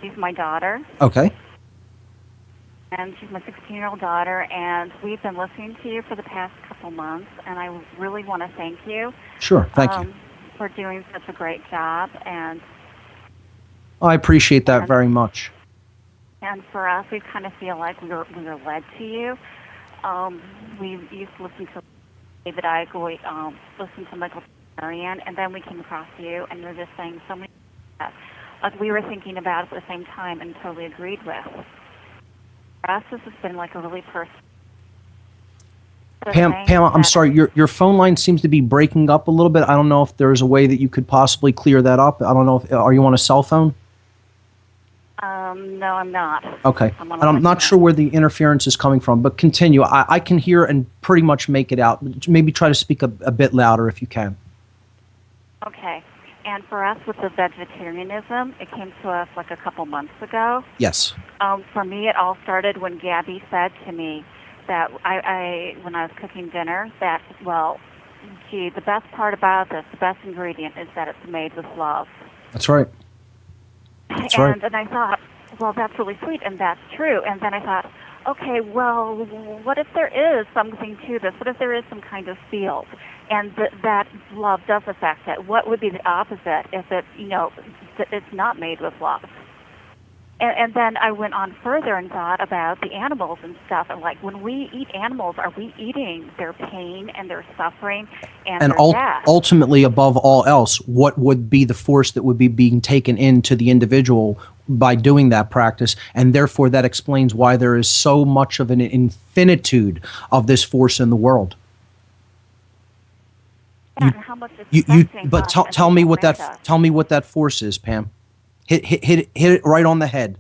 She's my daughter.
Okay.
And she's my 16-year-old daughter, and we've been listening to you for the past couple months, and I really want to thank you.
Sure. Thank you.
For doing such a great job, and
I appreciate that very much.
And for us, we kind of feel like we were led to you. We used to listen to David Icke, listen to Michael Marianne, and then we came across you, and you're just saying so many things like we were thinking about at the same time and totally agreed with. For us, this has been like a really personal.
Pam, I'm sorry, your phone line seems to be breaking up a little bit. I don't know if there's a way that you could possibly clear that up. I don't know if, are you on a cell phone?
No, I'm not.
Okay. And I'm not sure where the interference is coming from, but continue. I can hear and pretty much make it out. Maybe try to speak a bit louder if you can.
Okay. And for us with the vegetarianism, it came to us like a couple months ago.
Yes.
For me, it all started when Gabby said to me that when I was cooking dinner, that, well, gee, the best part about this, the best ingredient is that it's made with love.
That's right. That's right.
And I thought, well, that's really sweet, and that's true. And then I thought, okay, well, what if there is something to this? What if there is some kind of field, and that love does affect it? What would be the opposite if it, it's not made with love? And then I went on further and thought about the animals and stuff. And like, when we eat animals, are we eating their pain and their suffering and their death?
Ultimately, above all else, what would be the force that would be being taken into the individual by doing that practice? And therefore, that explains why there is so much of an infinitude of this force in the world.
Yeah, and how much it's
but tell me what that force is, Pam. Hit it right on the head.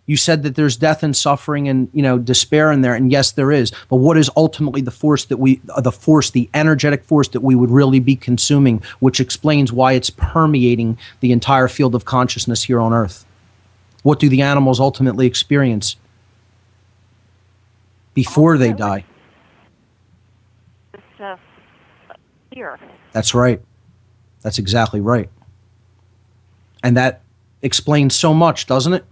You said that there's death and suffering and despair in there, and yes, there is. But what is ultimately the force the energetic force that we would really be consuming, which explains why it's permeating the entire field of consciousness here on Earth? What do the animals ultimately experience before they die?
It's just fear.
That's right. That's exactly right. And that explains so much, doesn't it?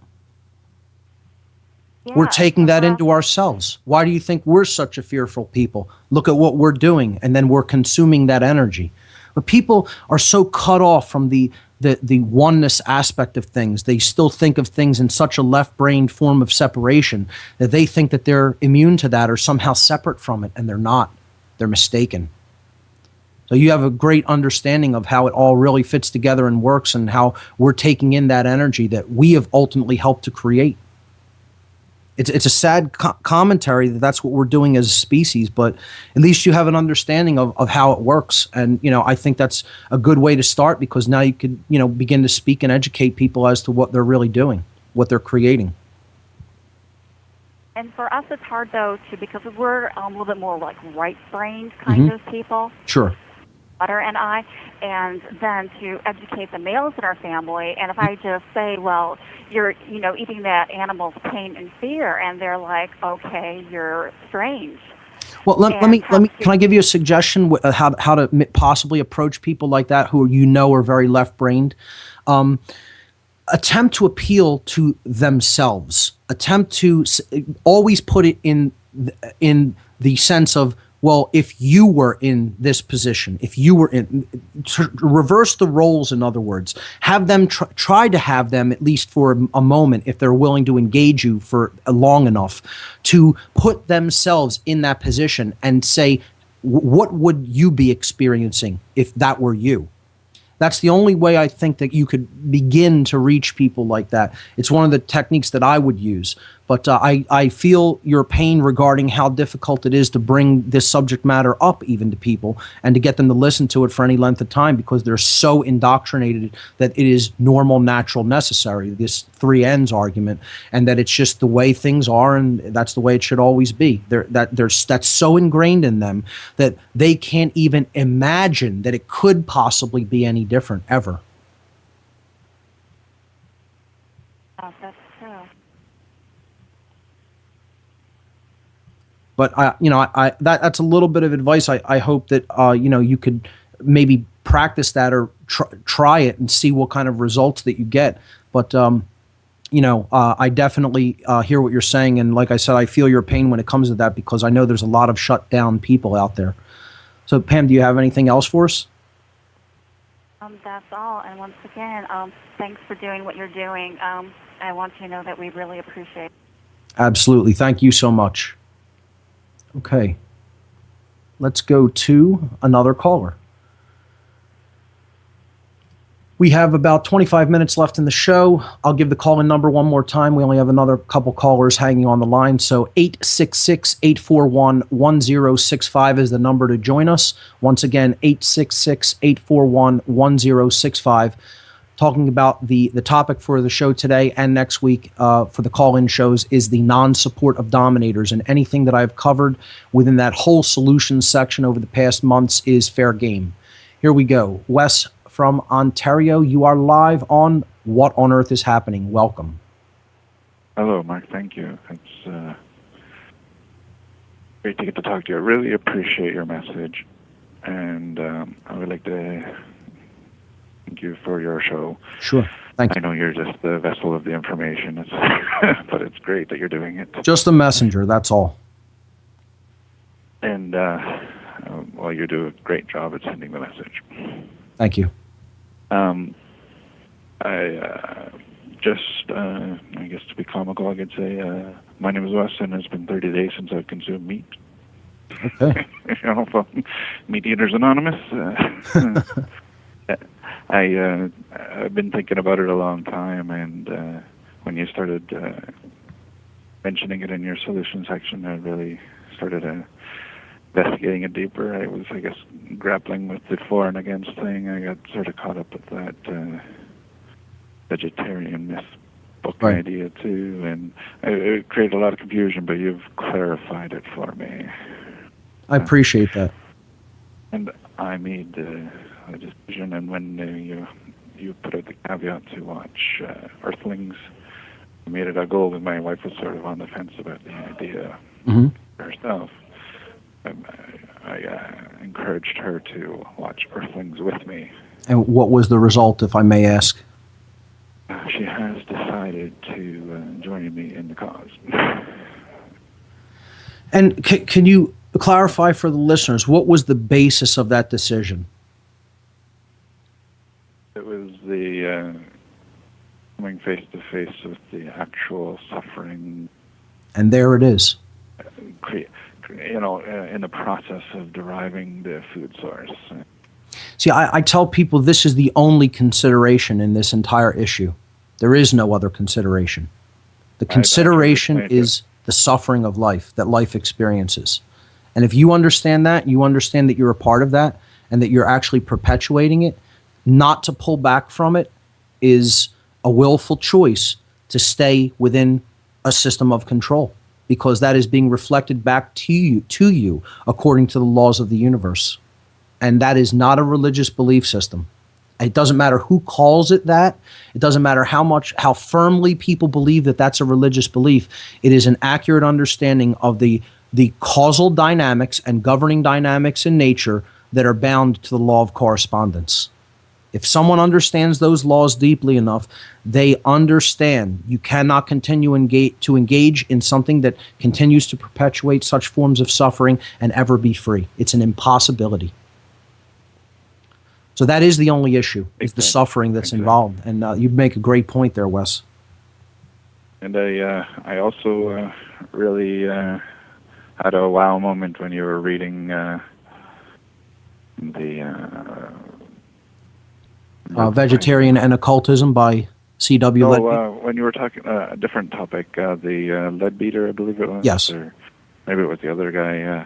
Yeah,
we're taking that into ourselves. Why do you think we're such a fearful people? Look at what we're doing, and then we're consuming that energy. But people are so cut off from the oneness aspect of things. They still think of things in such a left-brained form of separation that they think that they're immune to that or somehow separate from it, and they're not. They're mistaken. So you have a great understanding of how it all really fits together and works, and how we're taking in that energy that we have ultimately helped to create. It's a sad commentary that that's what we're doing as a species, but at least you have an understanding of how it works. And, I think that's a good way to start, because now you could, begin to speak and educate people as to what they're really doing, what they're creating.
And for us, it's hard, though, because we're a little bit more like right-brained kind of people.
Sure.
Daughter and I, and then to educate the males in our family. And if I just say, well, you're, eating that animal's pain and fear, and they're like, okay, you're strange.
Well, let me. Can I give you a suggestion how to possibly approach people like that who are very left-brained? Attempt to appeal to themselves. Attempt to always put it in the sense of, well, if you were in this position, if you were reverse the roles, in other words, have them try to have them, at least for a moment, if they're willing to engage you for long enough, to put themselves in that position and say, what would you be experiencing if that were you? That's the only way I think that you could begin to reach people like that. It's one of the techniques that I would use. But I feel your pain regarding how difficult it is to bring this subject matter up even to people and to get them to listen to it for any length of time, because they're so indoctrinated that it is normal, natural, necessary, this 3 ends argument, and that it's just the way things are and that's the way it should always be. That's so ingrained in them that they can't even imagine that it could possibly be any different ever.
Oh, that's true.
But that's a little bit of advice. I hope that you could maybe practice that or try it and see what kind of results that you get. But I definitely hear what you're saying, and like I said, I feel your pain when it comes to that, because I know there's a lot of shut down people out there. So Pam, do you have anything else for us?
That's all. And once again, thanks for doing what you're doing. I want you to know that we really appreciate it.
Absolutely. Thank you so much. Okay. Let's go to another caller. We have about 25 minutes left in the show. I'll give the call-in number one more time. We only have another couple callers hanging on the line. So 866-841-1065 is the number to join us. Once again, 866-841-1065. Talking about the topic for the show today and next week for the call-in shows is the non-support of dominators, and anything that I've covered within that whole solutions section over the past months is fair game. Here we go. Wes from Ontario. You are live on What on Earth is Happening. Welcome.
Hello, Mark. Thank you. It's great to get to talk to you. I really appreciate your message, and I would like to thank you for your show.
Sure. Thank you.
I know you're just the vessel of the information, but it's great that you're doing it.
Just a messenger, that's all.
And, well, you do a great job at sending the message.
Thank you.
I guess to be comical, I could say, my name is Wes, and it's been 30 days since I've consumed meat.
Okay.
From Meat Eaters Anonymous. I've been thinking about it a long time, and when you started mentioning it in your solution section, I really started investigating it deeper. I was, I guess, grappling with the for and against thing. I got sort of caught up with that vegetarian myth book idea too, and it created a lot of confusion, but you've clarified it for me.
I appreciate that.
And I made a decision, and when you put out the caveat to watch Earthlings, I made it a goal, and my wife was sort of on the fence about the idea herself. I encouraged her to watch Earthlings with me.
And what was the result, if I may ask?
She has decided to join me in the cause.
And can you clarify for the listeners, what was the basis of that decision?
It was the coming face to face with the actual suffering.
And there it is.
In the process of deriving the food source.
See, I tell people this is the only consideration in this entire issue. There is no other consideration. The consideration is the suffering of life that life experiences. And if you understand that you're a part of that, and that you're actually perpetuating it, not to pull back from it is a willful choice to stay within a system of control, because that is being reflected back to you according to the laws of the universe. And that is not a religious belief system. It doesn't matter who calls it that. It doesn't matter how firmly people believe that that's a religious belief. It is an accurate understanding of the causal dynamics and governing dynamics in nature that are bound to the law of correspondence. If someone understands those laws deeply enough, they understand you cannot continue to engage in something that continues to perpetuate such forms of suffering and ever be free. It's an impossibility. So that is the only issue, is the suffering that's involved. And you make a great point there, Wes.
And I also really had a wow moment when you were reading the
Vegetarian and Occultism by C.W. Leadbeater.
When you were talking a different topic, the Leadbeater, I believe it was.
Yes.
Or maybe it was the other guy.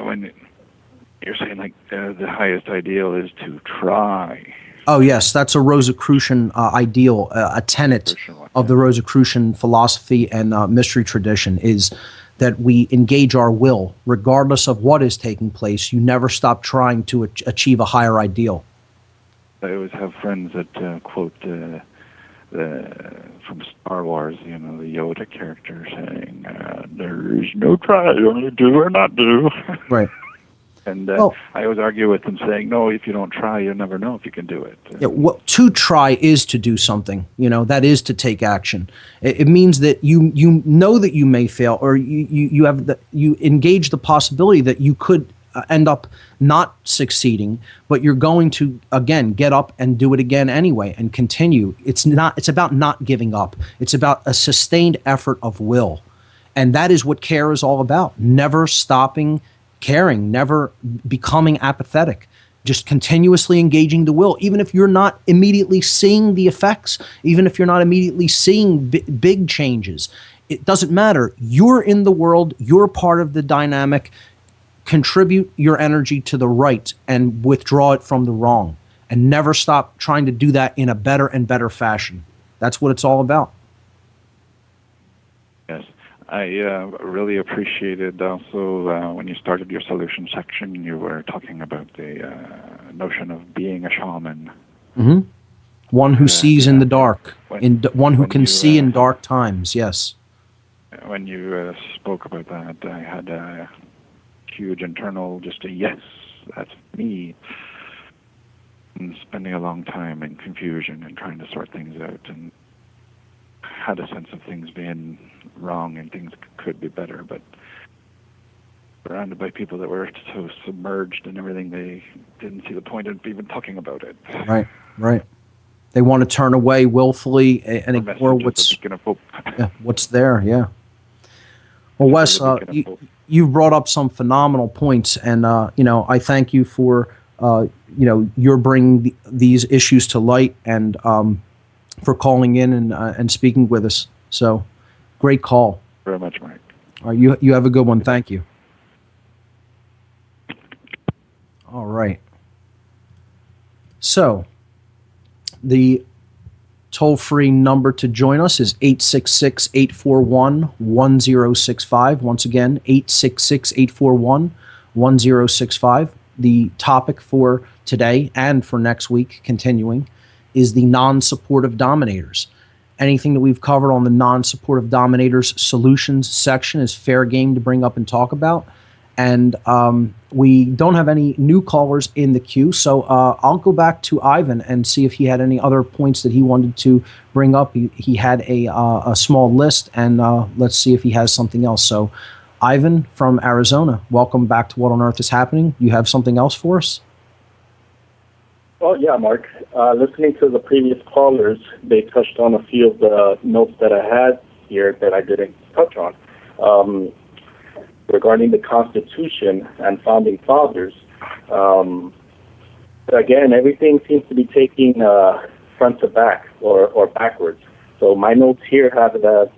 When you're saying the highest ideal is to try.
Oh yes, that's a Rosicrucian ideal, a tenet of the Rosicrucian philosophy and mystery tradition is that we engage our will, regardless of what is taking place. You never stop trying to achieve a higher ideal.
I always have friends that quote from Star Wars, the Yoda character saying, "There is no try, only do or not do."
Right.
And I always argue with them, saying, "No, if you don't try, you'll never know if you can do it."
To try is to do something. That is to take action. It means that you know that you may fail, or you engage the possibility that you could end up not succeeding, but you're going to again get up and do it again anyway and continue. It's about not giving up. It's about a sustained effort of will, and that is what care is all about. Never stopping caring, never becoming apathetic, just continuously engaging the will, even if you're not immediately seeing the effects, even if you're not immediately seeing big changes. It doesn't matter. You're in the world. You're part of the dynamic. Contribute your energy to the right and withdraw it from the wrong, and never stop trying to do that in a better and better fashion. That's what it's all about.
Yes. I really appreciated also when you started your solution section, you were talking about the notion of being a shaman.
Mm-hmm. One who sees in the dark, one who can
you,
see in dark times. Yes.
When you spoke about that, I had a huge internal, just a yes, that's me. And spending a long time in confusion and trying to sort things out, and had a sense of things being wrong and things could be better, but surrounded by people that were so submerged in everything, they didn't see the point of even talking about it.
Right, right. They want to turn away willfully and ignore what's there. Yeah. Well, Wes, you brought up some phenomenal points, and I thank you for you're bringing these issues to light, and for calling in and speaking with us. So, great call.
Very much, Mike.
All right, you have a good one. Thank you. All right. So, the toll-free number to join us is 866-841-1065. Once again, 866-841-1065. The topic for today and for next week, continuing, is the non-supportive dominators. Anything that we've covered on the non-supportive dominators solutions section is fair game to bring up and talk about. And we don't have any new callers in the queue, so I'll go back to Ivan and see if he had any other points that he wanted to bring up. He had a small list, and let's see if he has something else. So, Ivan from Arizona, welcome back to What on Earth is Happening. You have something else for us?
Oh, yeah, Mark. Listening to the previous callers, they touched on a few of the notes that I had here that I didn't touch on. Regarding the Constitution and Founding Fathers, again, everything seems to be taking front to back or backwards. So my notes here have it as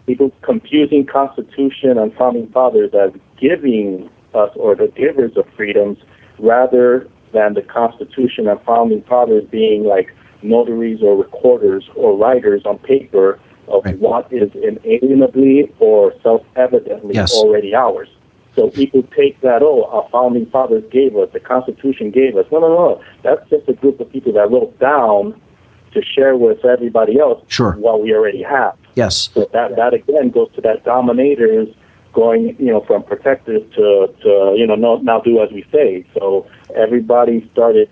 people confusing Constitution and Founding Fathers as giving us, or the givers of freedoms, rather than the Constitution and Founding Fathers being like notaries or recorders or writers on paper of what is inalienably or self-evidently already ours. So people take that, our founding fathers gave us, the Constitution gave us. No. That's just a group of people that wrote down to share with everybody else what we already have.
Yes.
So that again goes to that dominators going, from protectors to now do as we say. So everybody started,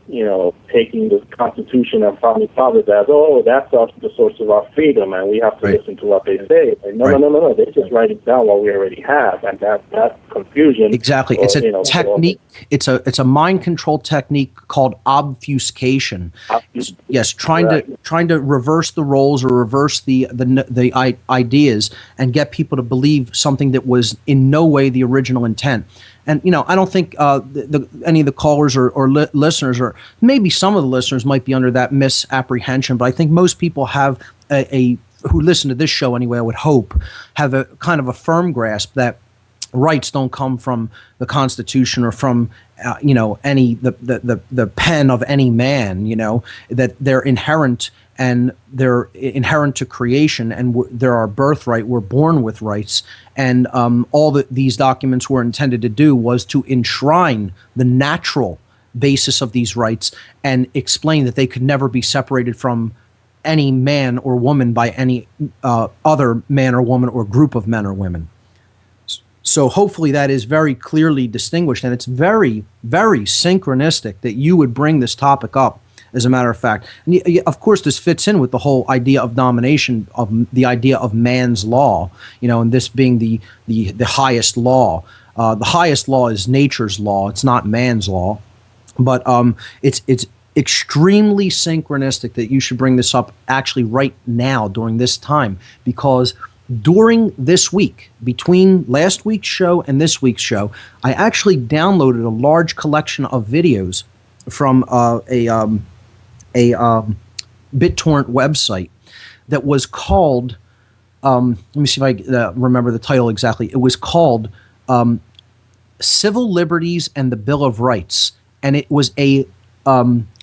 taking the Constitution and Founding Fathers as, that's the source of our freedom, and we have to listen to what they say. Like, no. They just write it down what we already have, and that confusion.
Exactly. It's a technique. It's a mind control technique called obfuscation. Yes, trying to reverse the roles or reverse the ideas and get people to believe something that was in no way the original intent. And, I don't think any of the callers or listeners, or maybe some of the listeners might be under that misapprehension, but I think most people have who listen to this show anyway, I would hope, have a kind of a firm grasp that rights don't come from the Constitution or from the pen of any man, that they're inherent, and they're inherent to creation, and they're our birthright. We're born with rights, and all that these documents were intended to do was to enshrine the natural basis of these rights and explain that they could never be separated from any man or woman by any other man or woman or group of men or women. So hopefully that is very clearly distinguished, and it's very, very synchronistic that you would bring this topic up, as a matter of fact. And of course, this fits in with the whole idea of domination, of the idea of man's law, and this being the highest law. The highest law is nature's law. It's not man's law. But it's extremely synchronistic that you should bring this up actually right now during this time, because during this week, between last week's show and this week's show, I actually downloaded a large collection of videos from a BitTorrent website that was called, let me see if I remember the title exactly. It was called Civil Liberties and the Bill of Rights, and it was a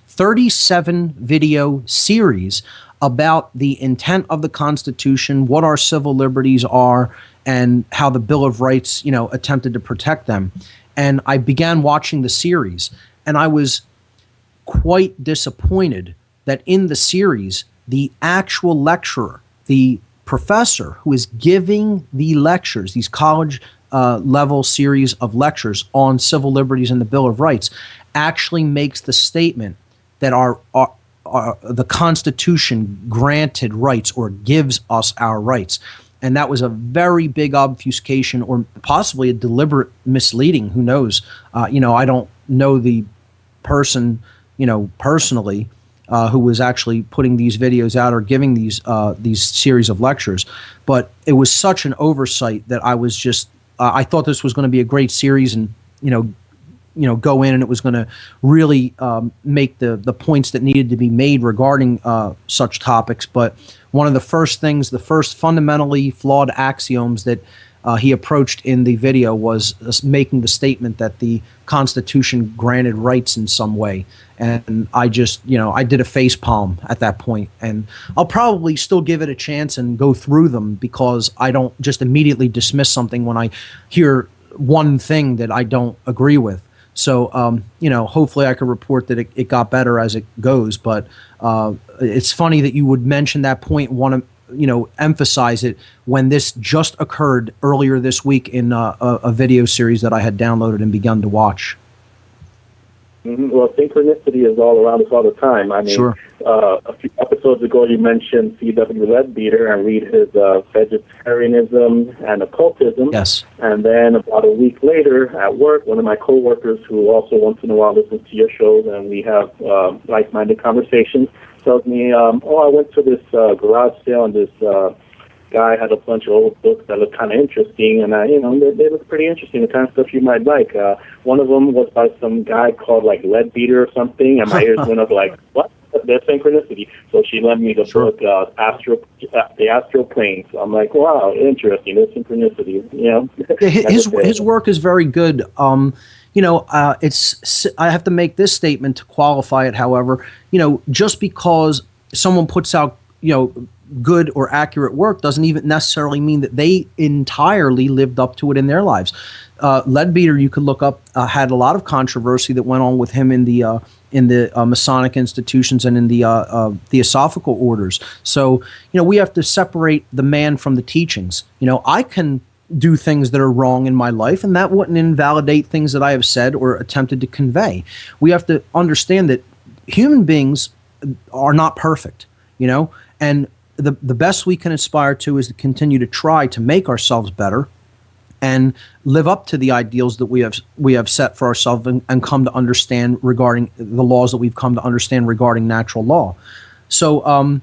37 video series about the intent of the Constitution, what our civil liberties are, and how the Bill of Rights, attempted to protect them. And I began watching the series, and I was quite disappointed that in the series, the actual lecturer, the professor who is giving the lectures, these college level series of lectures on civil liberties and the Bill of Rights, actually makes the statement that the Constitution granted rights or gives us our rights. And that was a very big obfuscation, or possibly a deliberate misleading. Who knows? I don't know the person, personally, who was actually putting these videos out or giving these series of lectures. But it was such an oversight that I was just, I thought this was going to be a great series, and go in and it was going to really make the points that needed to be made regarding such topics. But one of the first fundamentally flawed axioms that he approached in the video was making the statement that the Constitution granted rights in some way. And I just, I did a face palm at that point. And I'll probably still give it a chance and go through them, because I don't just immediately dismiss something when I hear one thing that I don't agree with. So, hopefully I could report that it got better as it goes. But it's funny that you would mention that point, want to, emphasize it when this just occurred earlier this week in a video series that I had downloaded and begun to watch.
Mm-hmm. Well, synchronicity is all around us all the time. I mean,
sure.
A few episodes ago, you mentioned C.W. Leadbeater and read his vegetarianism and occultism.
Yes.
And then about a week later at work, one of my coworkers, who also once in a while listens to your shows and we have like-minded conversations, tells me, I went to this garage sale and this guy had a bunch of old books that looked kind of interesting, and they look pretty interesting, the kind of stuff you might like. One of them was by some guy called like Leadbeater or something, and my ears went up like, what? There's synchronicity. So she lent me the book, The Astral Plane. So I'm like, wow, interesting. There's synchronicity.
His work is very good. It's I have to make this statement to qualify it. However, just because someone puts out good or accurate work doesn't even necessarily mean that they entirely lived up to it in their lives. Leadbeater, you could look up, had a lot of controversy that went on with him in the Masonic institutions and in the Theosophical orders. So, we have to separate the man from the teachings. I can do things that are wrong in my life, and that wouldn't invalidate things that I have said or attempted to convey. We have to understand that human beings are not perfect, and the best we can aspire to is to continue to try to make ourselves better and live up to the ideals that we have set for ourselves and come to understand regarding the laws that we've come to understand regarding natural law. So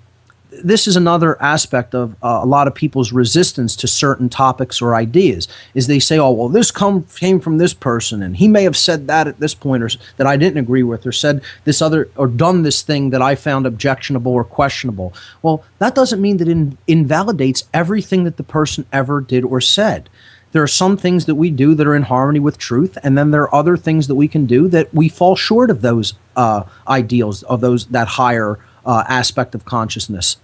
this is another aspect of a lot of people's resistance to certain topics or ideas, is they say, oh, well, this came from this person, and he may have said that at this point, or that I didn't agree with, or said this other, or done this thing that I found objectionable or questionable. Well, that doesn't mean that it invalidates everything that the person ever did or said. There are some things that we do that are in harmony with truth, and then there are other things that we can do that we fall short of those ideals, of that higher aspect of consciousness.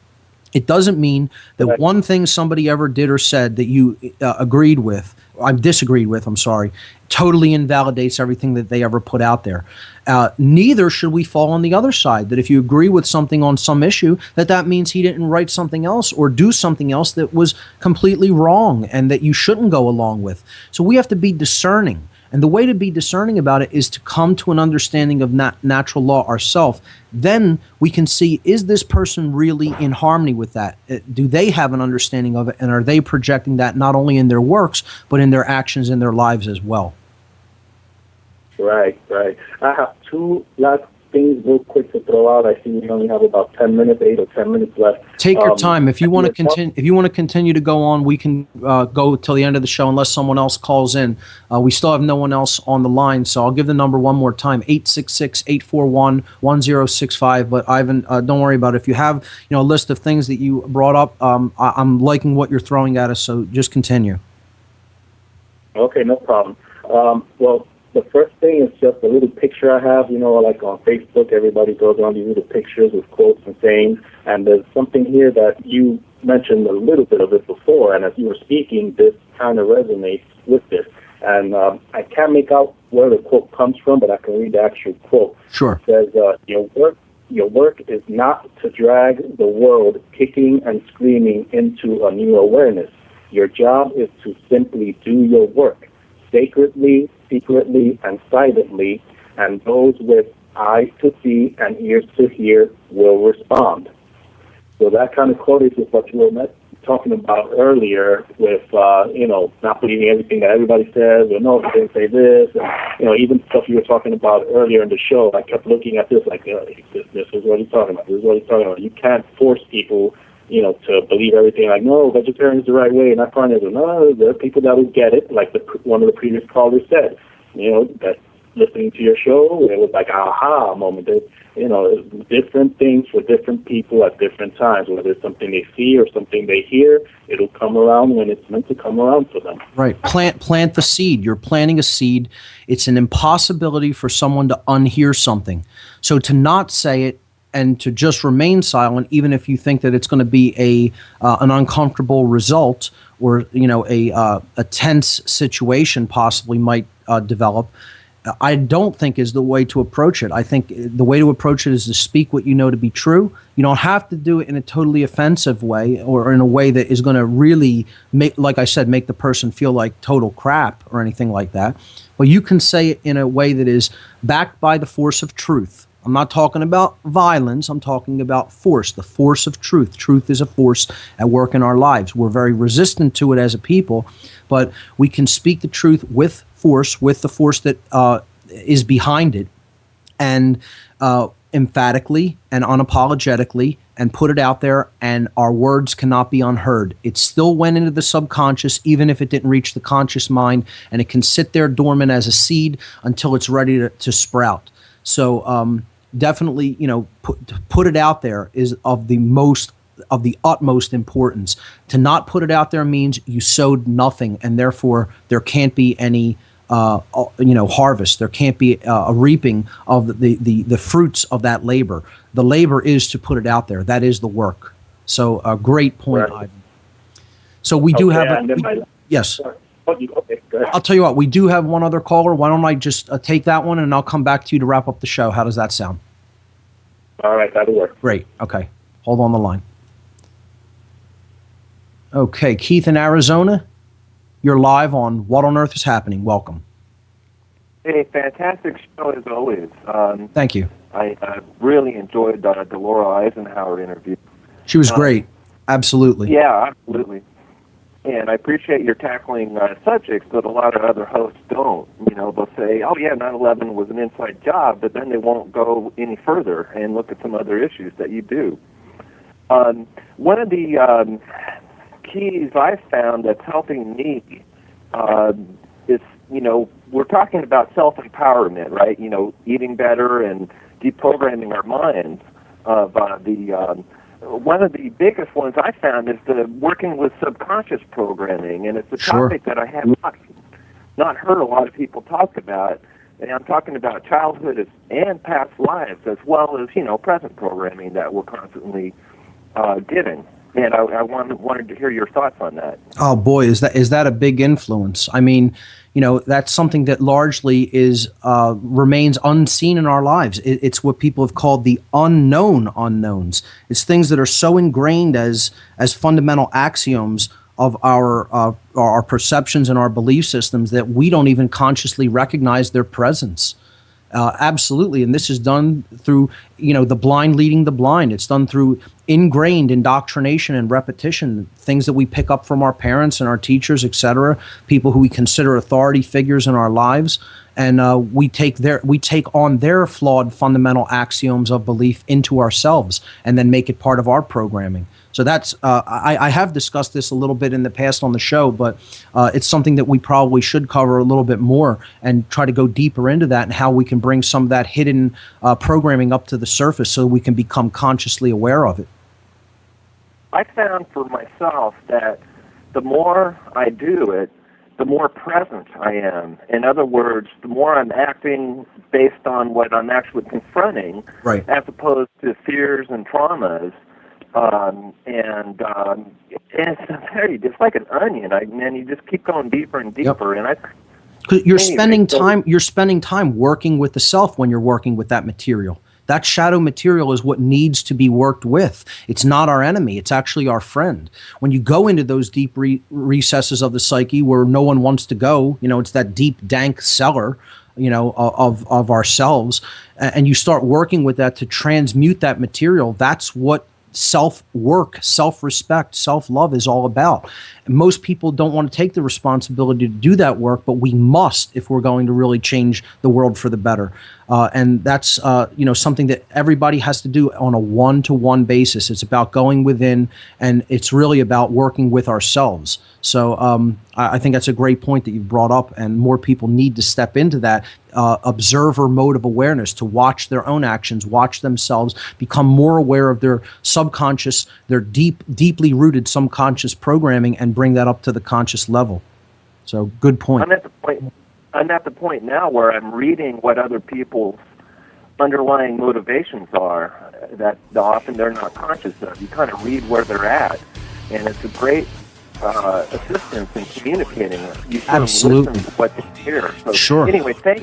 It doesn't mean that one thing somebody ever did or said that you disagreed with, totally invalidates everything that they ever put out there. Neither should we fall on the other side, that if you agree with something on some issue, that means he didn't write something else or do something else that was completely wrong and that you shouldn't go along with. So we have to be discerning. And the way to be discerning about it is to come to an understanding of natural law ourselves. Then we can see, is this person really in harmony with that? Do they have an understanding of it? And are they projecting that not only in their works, but in their actions in their lives as well?
Right. I have two last things real quick to throw out. I see we only have about 8 or 10 minutes left.
Take your time. If you want to continue, to go on, we can go till the end of the show unless someone else calls in. We still have no one else on the line, so I'll give the number one more time: 866-841-1065. But Ivan, don't worry about it. If you have a list of things that you brought up, I'm liking what you're throwing at us, so just continue.
Okay, no problem. Well, the first thing is just a little picture I have, like on Facebook, everybody goes on these little pictures with quotes and sayings, and there's something here that you mentioned a little bit of it before, and as you were speaking, this kind of resonates with this. And I can't make out where the quote comes from, but I can read the actual quote.
Sure.
It says, your work is not to drag the world kicking and screaming into a new awareness. Your job is to simply do your work, sacredly, secretly, and silently, and those with eyes to see and ears to hear will respond. So that kind of correlates with what you were talking about earlier with, not believing everything that everybody says, or no, they didn't say this, and, even stuff you were talking about earlier in the show. I kept looking at this like, this is what he's talking about, this is what he's talking about. You can't force people, to believe everything like, no, vegetarian is the right way, and not carnivore. No, there are people that will get it, like one of the previous callers said, that listening to your show, it was like aha moment. Different things for different people at different times. Whether it's something they see or something they hear, it'll come around when it's meant to come around for them.
Right. Plant the seed. You're planting a seed. It's an impossibility for someone to unhear something. So to not say it and to just remain silent, even if you think that it's going to be an uncomfortable result, or a tense situation possibly might develop, I don't think is the way to approach it. I think the way to approach it is to speak what you know to be true. You don't have to do it in a totally offensive way or in a way that is going to really make, like I said, make the person feel like total crap or anything like that. But you can say it in a way that is backed by the force of truth. I'm not talking about violence. I'm talking about force, the force of truth. Truth is a force at work in our lives. We're very resistant to it as a people, but we can speak the truth with force, with the force that is behind it, and emphatically and unapologetically, and put it out there, and our words cannot be unheard. It still went into the subconscious, even if it didn't reach the conscious mind, and it can sit there dormant as a seed until it's ready to sprout. So definitely, put it out there is of the utmost importance. To not put it out there means you sowed nothing, and therefore there can't be any harvest. There can't be a reaping of the fruits of that labor. The labor is to put it out there. That is the work. So a great point,
Right.
Ivan. So we do have yes.
Okay, go ahead.
I'll tell you what, we do have one other caller. Why don't I just take that one, and I'll come back to you to wrap up the show. How does that sound?
All right, that'll work.
Great. Okay. Hold on the line. Okay, Keith in Arizona, you're live on What on Earth is Happening. Welcome.
Hey, fantastic show as always.
Thank you.
I really enjoyed the Laura Eisenhower interview.
She was great. Absolutely.
Yeah, absolutely. And I appreciate your tackling subjects that a lot of other hosts don't. They'll say, oh, yeah, 9/11 was an inside job, but then they won't go any further and look at some other issues that you do. One of the keys I've found that's helping me is, we're talking about self-empowerment, right? Eating better and deprogramming our minds of one of the biggest ones I found is the working with subconscious programming, and it's a topic that I have not heard a lot of people talk about. And I'm talking about childhood and past lives, as well as present programming that we're constantly getting. And I wanted to hear your thoughts on that.
Oh boy, is that a big influence? I mean, that's something that largely remains unseen in our lives. It's what people have called the unknown unknowns. It's things that are so ingrained as fundamental axioms of our perceptions and our belief systems that we don't even consciously recognize their presence. Absolutely, and this is done through the blind leading the blind. It's done through ingrained indoctrination and repetition, things that we pick up from our parents and our teachers, etc., people who we consider authority figures in our lives, and we take on their flawed fundamental axioms of belief into ourselves, and then make it part of our programming. So that's I have discussed this a little bit in the past on the show, but it's something that we probably should cover a little bit more and try to go deeper into that and how we can bring some of that hidden programming up to the surface so we can become consciously aware of it.
I found for myself that the more I do it, the more present I am. In other words, the more I'm acting based on what I'm actually confronting,
Right.
as opposed to fears and traumas. It's like an onion. You just keep going deeper and deeper.
Yep.
And
'Cause you're spending time working with the self when you're working with that material. That shadow material is what needs to be worked with. It's not our enemy. It's actually our friend. When you go into those deep recesses of the psyche where no one wants to go, it's that deep, dank cellar, of ourselves, and you start working with that to transmute that material. That's what self-work, self-respect, self-love is all about. And most people don't want to take the responsibility to do that work, but we must if we're going to really change the world for the better. And that's something that everybody has to do on a one-to-one basis. It's about going within, and it's really about working with ourselves. So I think that's a great point that you've brought up, and more people need to step into that observer mode of awareness, to watch their own actions, watch themselves, become more aware of their subconscious, their deeply rooted subconscious programming, and bring that up to the conscious level. So good point.
I'm at the point now where I'm reading what other people's underlying motivations are that often they're not conscious of. You kind of read where they're at, and it's a great assistance in communicating. You sort
Absolutely.
of listen to what they hear. So
Sure.
Anyway, thank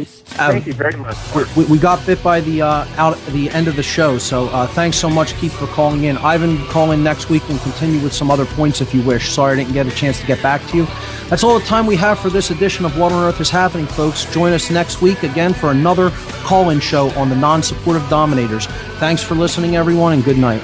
you very much.
We got bit by the out at the end of the show, so thanks so much, Keith, for calling in. Ivan, call in next week and continue with some other points if you wish. Sorry I didn't get a chance to get back to you. That's all the time we have for this edition of What on Earth is Happening, folks. Join us next week again for another call-in show on the non-supportive dominators. Thanks for listening, everyone, and good night.